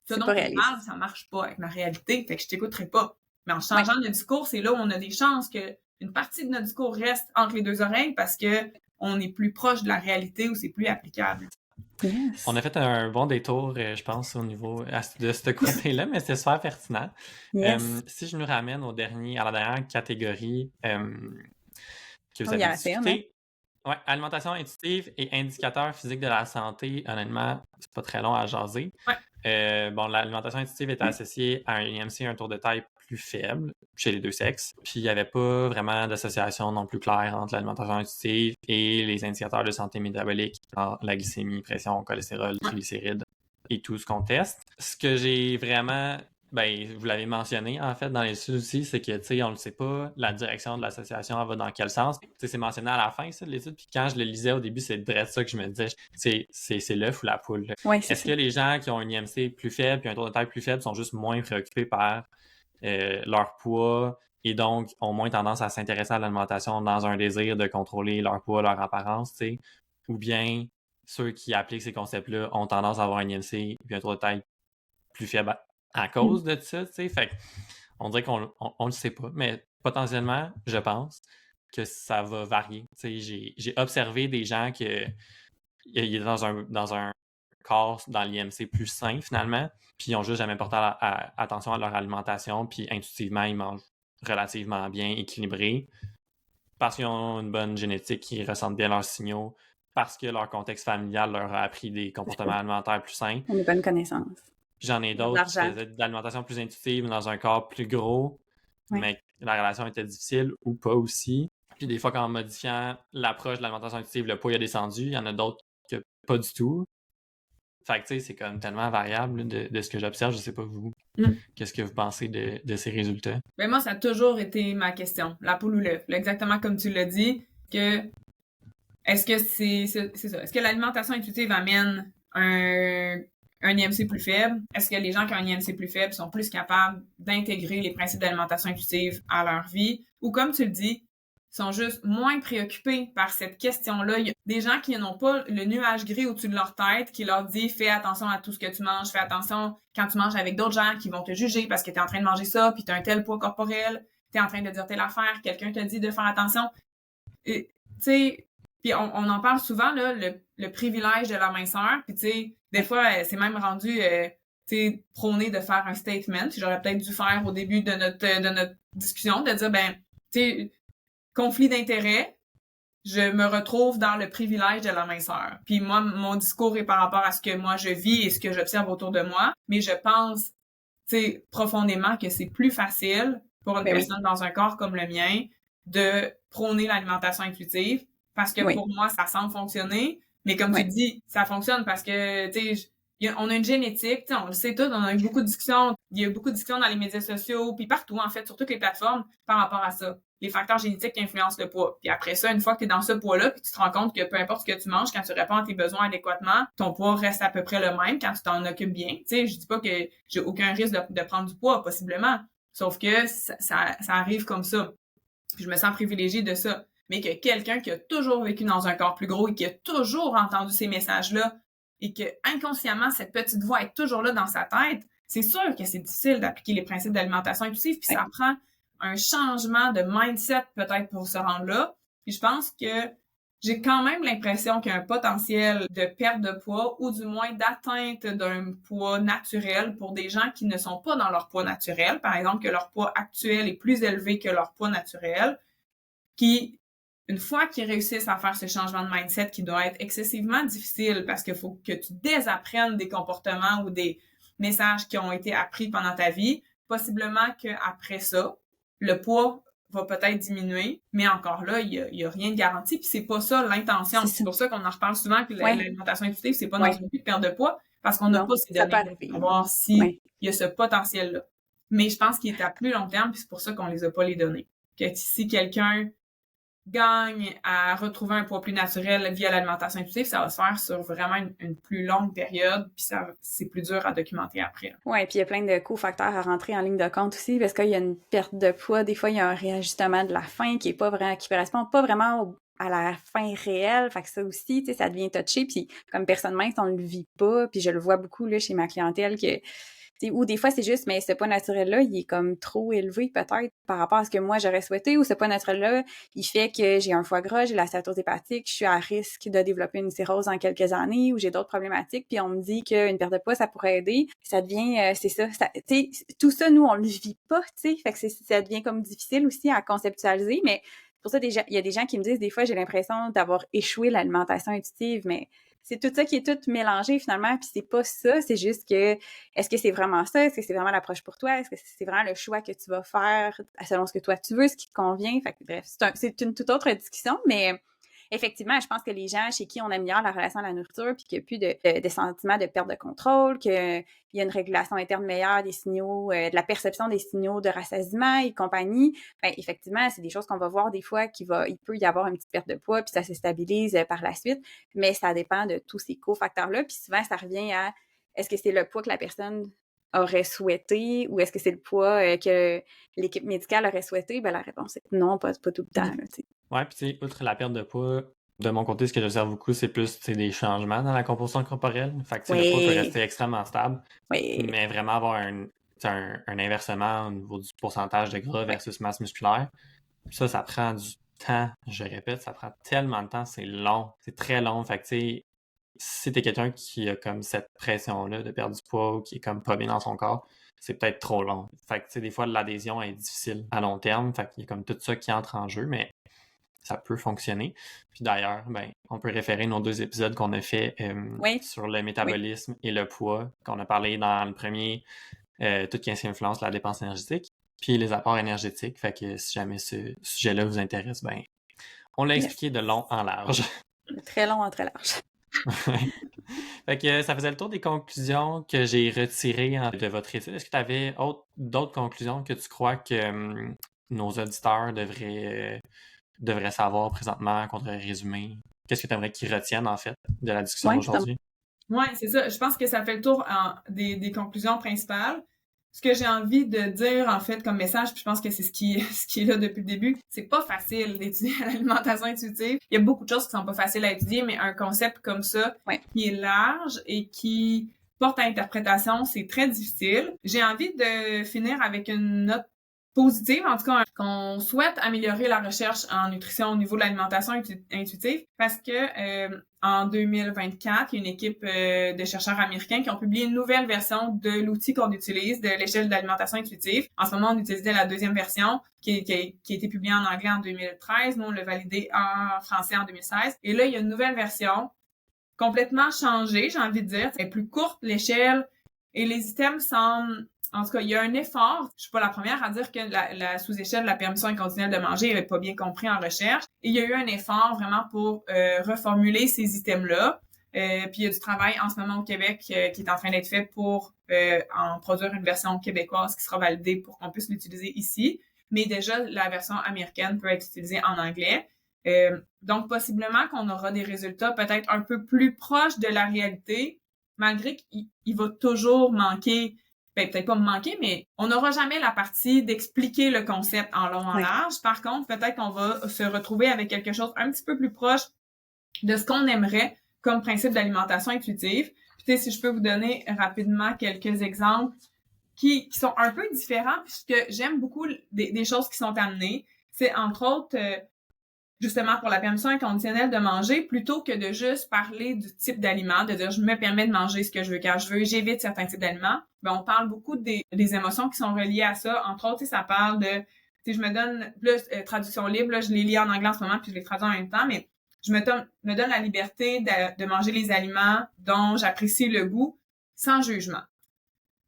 ça dont tu parles, ça marche pas avec ma réalité, fait que je t'écouterai pas. Mais en changeant le discours, c'est là où on a des chances que une partie de notre discours reste entre les deux oreilles parce que on est plus proche de la réalité ou c'est plus applicable. Yes. On a fait un bon détour, je pense, au niveau de ce côté-là, mais c'était super pertinent. Yes. Si je nous ramène à la dernière catégorie que vous avez discuté, alimentation intuitive et indicateurs physiques de la santé, honnêtement, c'est pas très long à jaser. L'alimentation intuitive est associée à un IMC, un tour de taille plus faible chez les deux sexes. Puis il n'y avait pas vraiment d'association non plus claire entre l'alimentation intuitive et les indicateurs de santé métabolique, la glycémie, pression, cholestérol, triglycérides et tout ce qu'on teste. Ce que j'ai vraiment... vous l'avez mentionné, en fait, dans les études aussi, c'est que, tu sais, on ne sait pas, la direction de l'association, elle va dans quel sens. Tu sais, c'est mentionné à la fin, ça, de l'étude, puis quand je le lisais au début, c'est direct ça que je me disais, c'est l'œuf ou la poule. Est-ce que les gens qui ont une IMC plus faible puis un tour de taille plus faible sont juste moins préoccupés par leur poids et donc ont moins tendance à s'intéresser à l'alimentation dans un désir de contrôler leur poids, leur apparence, tu sais, ou bien ceux qui appliquent ces concepts-là ont tendance à avoir une IMC puis un tour de taille plus faible à cause de ça, tu sais. Fait on dirait qu'on le sait pas, mais potentiellement, je pense que ça va varier. Tu sais, j'ai observé des gens que il est dans un corps dans l'IMC plus sain finalement, puis ils ont juste jamais porté attention à leur alimentation, puis intuitivement, ils mangent relativement bien, équilibré, parce qu'ils ont une bonne génétique, ils ressentent bien leurs signaux, parce que leur contexte familial leur a appris des comportements alimentaires plus sains. Une bonne connaissance. J'en ai d'autres qui faisaient de l'alimentation plus intuitive dans un corps plus gros, mais la relation était difficile ou pas aussi. Puis des fois, qu'en modifiant l'approche de l'alimentation intuitive, le poids a descendu. Il y en a d'autres que pas du tout. Fait que tu sais, c'est comme tellement variable de ce que j'observe. Je sais pas vous, qu'est-ce que vous pensez de ces résultats? Ben moi, ça a toujours été ma question, la poule ou l'œuf. Exactement comme tu l'as dit, que est-ce que c'est ça? Est-ce que l'alimentation intuitive amène un IMC plus faible? Est-ce que les gens qui ont un IMC plus faible sont plus capables d'intégrer les principes d'alimentation intuitive à leur vie? Ou comme tu le dis, sont juste moins préoccupés par cette question-là. Il y a des gens qui n'ont pas le nuage gris au-dessus de leur tête qui leur dit « Fais attention à tout ce que tu manges, fais attention quand tu manges avec d'autres gens qui vont te juger parce que tu es en train de manger ça, puis tu as un tel poids corporel, tu es en train de dire telle affaire, quelqu'un te dit de faire attention. » Tu sais, puis on en parle souvent, là, le privilège de la minceur. Puis tu sais, des fois, c'est même rendu prôné de faire un statement. J'aurais peut-être dû faire au début de notre discussion, de dire, ben, tu sais, conflit d'intérêts, je me retrouve dans le privilège de la minceur. Puis moi, mon discours est par rapport à ce que moi je vis et ce que j'observe autour de moi, mais je pense, tu sais, profondément que c'est plus facile pour une personne dans un corps comme le mien de prôner l'alimentation intuitive parce que pour moi, ça semble fonctionner, mais comme tu dis, ça fonctionne parce que, tu sais, on a une génétique, on le sait tous, on a eu beaucoup de discussions, il y a beaucoup de discussions dans les médias sociaux, puis partout, en fait, sur toutes les plateformes, par rapport à ça. Les facteurs génétiques qui influencent le poids. Puis après ça, une fois que tu es dans ce poids-là, puis tu te rends compte que peu importe ce que tu manges, quand tu réponds à tes besoins adéquatement, ton poids reste à peu près le même quand tu t'en occupes bien. Tu sais, je dis pas que j'ai aucun risque de prendre du poids, possiblement. Sauf que ça arrive comme ça. Puis je me sens privilégiée de ça. Mais que quelqu'un qui a toujours vécu dans un corps plus gros et qui a toujours entendu ces messages-là et que inconsciemment, cette petite voix est toujours là dans sa tête, c'est sûr que c'est difficile d'appliquer les principes d'alimentation intuitive, puis ça prend un changement de mindset peut-être pour se rendre là. Puis je pense que j'ai quand même l'impression qu'il y a un potentiel de perte de poids ou du moins d'atteinte d'un poids naturel pour des gens qui ne sont pas dans leur poids naturel. Par exemple, que leur poids actuel est plus élevé que leur poids naturel, qui, une fois qu'ils réussissent à faire ce changement de mindset qui doit être excessivement difficile parce qu'il faut que tu désapprennes des comportements ou des messages qui ont été appris pendant ta vie, possiblement qu'après ça, le poids va peut-être diminuer, mais encore là, il y a rien de garanti, puis c'est pas ça l'intention. C'est pour ça qu'on en reparle souvent que l'alimentation intuitive, c'est pas dans un but de perte de poids, parce qu'on n'a pas ces données pour voir si il y a ce potentiel-là. Mais je pense qu'il est à plus long terme, puis c'est pour ça qu'on les a pas les données. Que si quelqu'un gagne à retrouver un poids plus naturel via l'alimentation intuitive, ça va se faire sur vraiment une plus longue période, puis c'est plus dur à documenter après. Oui, puis il y a plein de cofacteurs à rentrer en ligne de compte aussi, parce qu'il y a une perte de poids, des fois il y a un réajustement de la faim qui correspond pas vraiment à la faim réelle, fait que ça aussi, tu sais, ça devient touché, puis comme personne mince, on le vit pas, puis je le vois beaucoup là chez ma clientèle que ou des fois, c'est juste, mais ce poids naturel-là, il est comme trop élevé peut-être par rapport à ce que moi j'aurais souhaité, ou ce poids naturel-là, il fait que j'ai un foie gras, j'ai la stéatose hépatique, je suis à risque de développer une cirrhose dans quelques années, ou j'ai d'autres problématiques, puis on me dit qu'une perte de poids, ça pourrait aider. Ça devient, c'est ça, tu sais, tout ça, nous, on le vit pas, tu sais, fait que ça devient comme difficile aussi à conceptualiser, mais pour ça, il y a des gens qui me disent, des fois, j'ai l'impression d'avoir échoué l'alimentation intuitive, mais c'est tout ça qui est tout mélangé finalement, puis c'est pas ça, c'est juste que est-ce que c'est vraiment ça, est-ce que c'est vraiment l'approche pour toi, est-ce que c'est vraiment le choix que tu vas faire selon ce que toi tu veux, ce qui te convient, fait que bref, c'est une toute autre discussion, mais effectivement, je pense que les gens chez qui on améliore la relation à la nourriture, puis qu'il n'y a plus de sentiments de perte de contrôle, qu'il y a une régulation interne meilleure des signaux, de la perception des signaux de rassasiement et compagnie, bien, effectivement, c'est des choses qu'on va voir des fois il peut y avoir une petite perte de poids, puis ça se stabilise par la suite, mais ça dépend de tous ces cofacteurs-là, puis souvent, ça revient à est-ce que c'est le poids que la personne aurait souhaité ou est-ce que c'est le poids que l'équipe médicale aurait souhaité? Ben, la réponse est non, pas tout le temps. Ouais, puis tu sais, outre la perte de poids, De mon côté, ce que j'observe beaucoup, c'est plus des changements dans la composition corporelle. Fait que le poids peut rester extrêmement stable, mais vraiment avoir un inversement au niveau du pourcentage de gras versus masse musculaire. Ça prend du temps. Je répète, ça prend tellement de temps, c'est long. C'est très long. Fait que si t'es quelqu'un qui a comme cette pression-là de perdre du poids ou qui est comme pas bien dans son corps, c'est peut-être trop long. Fait que des fois, l'adhésion est difficile à long terme. Fait qu'il y a comme tout ça qui entre en jeu, mais ça peut fonctionner. Puis d'ailleurs, on peut référer nos 2 épisodes qu'on a fait sur le métabolisme et le poids, qu'on a parlé dans le premier, tout ce qui influence la dépense énergétique, puis les apports énergétiques. Fait que si jamais ce sujet-là vous intéresse, on l'a expliqué de long en large. De très long en très large. Fait que ça faisait le tour des conclusions que j'ai retirées de votre étude. Est-ce que tu avais d'autres conclusions que tu crois que nos auditeurs devraient savoir présentement, qu'on devrait résumer? Qu'est-ce que tu aimerais qu'ils retiennent, en fait, de la discussion d'aujourd'hui? Oui, c'est ça. Je pense que ça fait le tour des conclusions principales. Ce que j'ai envie de dire, en fait, comme message, puis je pense que c'est ce qui est là depuis le début, c'est pas facile d'étudier l'alimentation intuitive. Il y a beaucoup de choses qui sont pas faciles à étudier, mais un concept comme ça, qui est large et qui porte à interprétation, c'est très difficile. J'ai envie de finir avec une note positive, en tout cas, qu'on souhaite améliorer la recherche en nutrition au niveau de l'alimentation intuitive, parce que en 2024, il y a une équipe de chercheurs américains qui ont publié une nouvelle version de l'outil qu'on utilise, de l'échelle d'alimentation intuitive. En ce moment, on utilisait la 2e version qui a été publiée en anglais en 2013. Nous, on l'a validée en français en 2016. Et là, il y a une nouvelle version complètement changée, j'ai envie de dire. C'est plus courte, l'échelle, et les items semblent... En tout cas, il y a un effort. Je suis pas la première à dire que la sous-échelle de la permission inconditionnelle de manger n'avait pas bien compris en recherche. Et il y a eu un effort vraiment pour reformuler ces items-là. Puis il y a du travail en ce moment au Québec qui est en train d'être fait pour en produire une version québécoise qui sera validée pour qu'on puisse l'utiliser ici. Mais déjà, la version américaine peut être utilisée en anglais. Donc, possiblement qu'on aura des résultats peut-être un peu plus proches de la réalité, malgré qu'il va toujours manquer... peut-être pas me manquer, mais on n'aura jamais la partie d'expliquer le concept en long, en large. Par contre, peut-être qu'on va se retrouver avec quelque chose un petit peu plus proche de ce qu'on aimerait comme principe d'alimentation intuitive. Puis, si je peux vous donner rapidement quelques exemples qui sont un peu différents, puisque j'aime beaucoup des choses qui sont amenées. C'est entre autres... justement pour la permission inconditionnelle de manger, plutôt que de juste parler du type d'aliment, de dire je me permets de manger ce que je veux quand je veux, j'évite certains types d'aliments, on parle beaucoup des émotions qui sont reliées à ça. Entre autres, ça parle de, je me donne plus traduction libre, là, je les lis en anglais en ce moment puis je les traduis en même temps, mais je me donne la liberté de manger les aliments dont j'apprécie le goût sans jugement.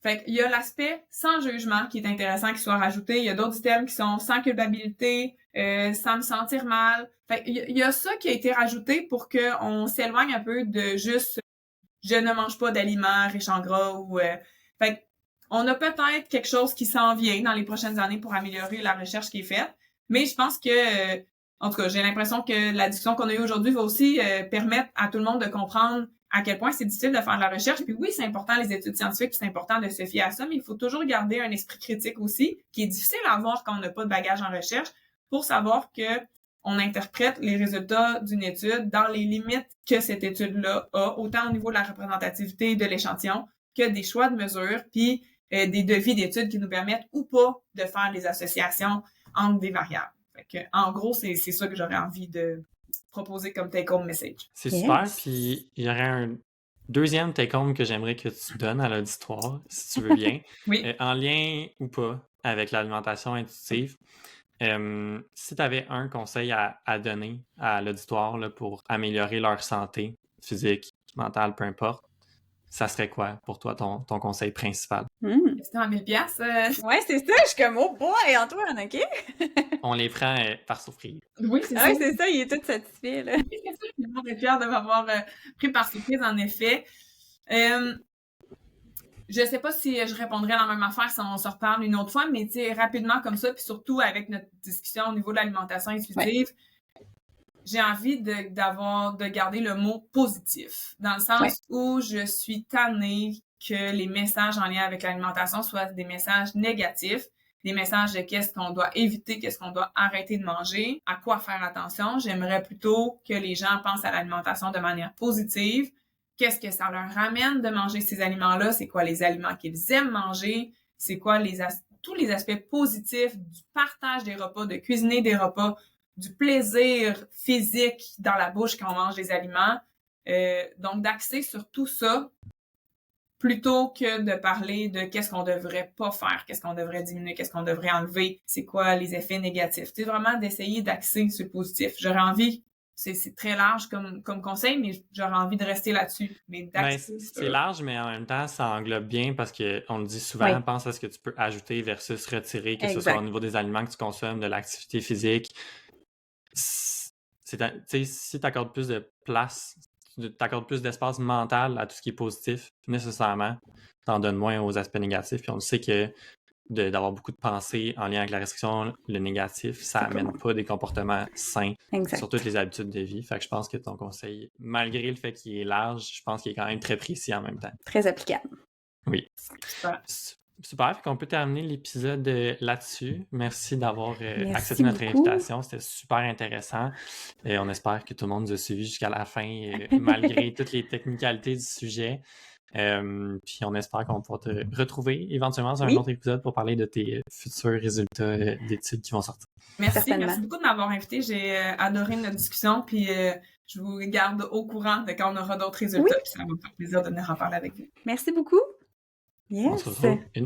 Fait qu'il y a l'aspect sans jugement qui est intéressant qui soit rajouté. Il y a d'autres items qui sont sans culpabilité, sans me sentir mal. Fait qu'il y a ça qui a été rajouté pour qu'on s'éloigne un peu de juste je ne mange pas d'aliments riches en gras ou fait on a peut-être quelque chose qui s'en vient dans les prochaines années pour améliorer la recherche qui est faite. Mais je pense que en tout cas, j'ai l'impression que la discussion qu'on a eue aujourd'hui va aussi permettre à tout le monde de comprendre à quel point c'est difficile de faire de la recherche. Puis oui, c'est important les études scientifiques, puis c'est important de se fier à ça, mais il faut toujours garder un esprit critique aussi, qui est difficile à avoir quand on n'a pas de bagage en recherche, pour savoir que on interprète les résultats d'une étude dans les limites que cette étude-là a, autant au niveau de la représentativité de l'échantillon que des choix de mesures, puis des devis d'études qui nous permettent ou pas de faire des associations entre des variables. Fait que, en gros, c'est ça que j'aurais envie de proposer comme take-home message. C'est super, puis il y aurait un deuxième take-home que j'aimerais que tu donnes à l'auditoire, si tu veux bien. Oui. En lien ou pas avec l'alimentation intuitive, si tu avais un conseil à donner à l'auditoire là, pour améliorer leur santé physique, mentale, peu importe, ça serait quoi pour toi ton conseil principal? C'était en 1000$. Ouais, c'est ça. Je suis comme, oh boy, Antoine, OK? On les prend par surprise. Oui, c'est ça. Ah oui, c'est ça, il est tout satisfait, là. Oui, c'est ça. Le monde est fier de m'avoir pris par surprise, en effet. Je sais pas si je répondrai à la même affaire si on se reparle une autre fois, mais rapidement comme ça, puis surtout avec notre discussion au niveau de l'alimentation intuitive, j'ai envie de garder le mot positif, dans le sens où je suis tannée que les messages en lien avec l'alimentation soient des messages négatifs. des messages de qu'est-ce qu'on doit éviter, qu'est-ce qu'on doit arrêter de manger, à quoi faire attention. J'aimerais plutôt que les gens pensent à l'alimentation de manière positive. Qu'est-ce que ça leur ramène de manger ces aliments-là? C'est quoi les aliments qu'ils aiment manger? C'est quoi tous les aspects positifs du partage des repas, de cuisiner des repas, du plaisir physique dans la bouche quand on mange des aliments. Donc, d'axer sur tout ça plutôt que de parler de qu'est-ce qu'on devrait pas faire, qu'est-ce qu'on devrait diminuer, qu'est-ce qu'on devrait enlever, c'est quoi les effets négatifs. C'est vraiment d'essayer d'axer sur le positif. J'aurais envie, c'est très large comme conseil, mais j'aurais envie de rester là-dessus. Mais d'axer sur... C'est large, mais en même temps, ça englobe bien parce qu'on le dit souvent, Oui. pense à ce que tu peux ajouter versus retirer, que ce Exact. soit au niveau des aliments que tu consommes, de l'activité physique. Si tu accordes plus de place, tu accordes plus d'espace mental à tout ce qui est positif, nécessairement, t'en donnes moins aux aspects négatifs. Puis on sait que d'avoir beaucoup de pensées en lien avec la restriction, le négatif, ça amène pas des comportements sains Exact. sur toutes les habitudes de vie. Fait que je pense que ton conseil, malgré le fait qu'il est large, je pense qu'il est quand même très précis en même temps. Très applicable. Oui. Super. Super, fait qu'on peut terminer l'épisode là-dessus. Merci d'avoir Merci accepté notre beaucoup. invitation. C'était super intéressant. Et on espère que tout le monde nous a suivis jusqu'à la fin, malgré toutes les technicalités du sujet. Puis on espère qu'on pourra te retrouver éventuellement sur un Oui. autre épisode pour parler de tes futurs résultats d'études qui vont sortir. Merci beaucoup de m'avoir invité. J'ai adoré notre discussion, puis je vous garde au courant de quand on aura d'autres résultats. Oui. Puis ça va me faire plaisir de venir en parler avec vous. Merci beaucoup. On se retrouve Yes.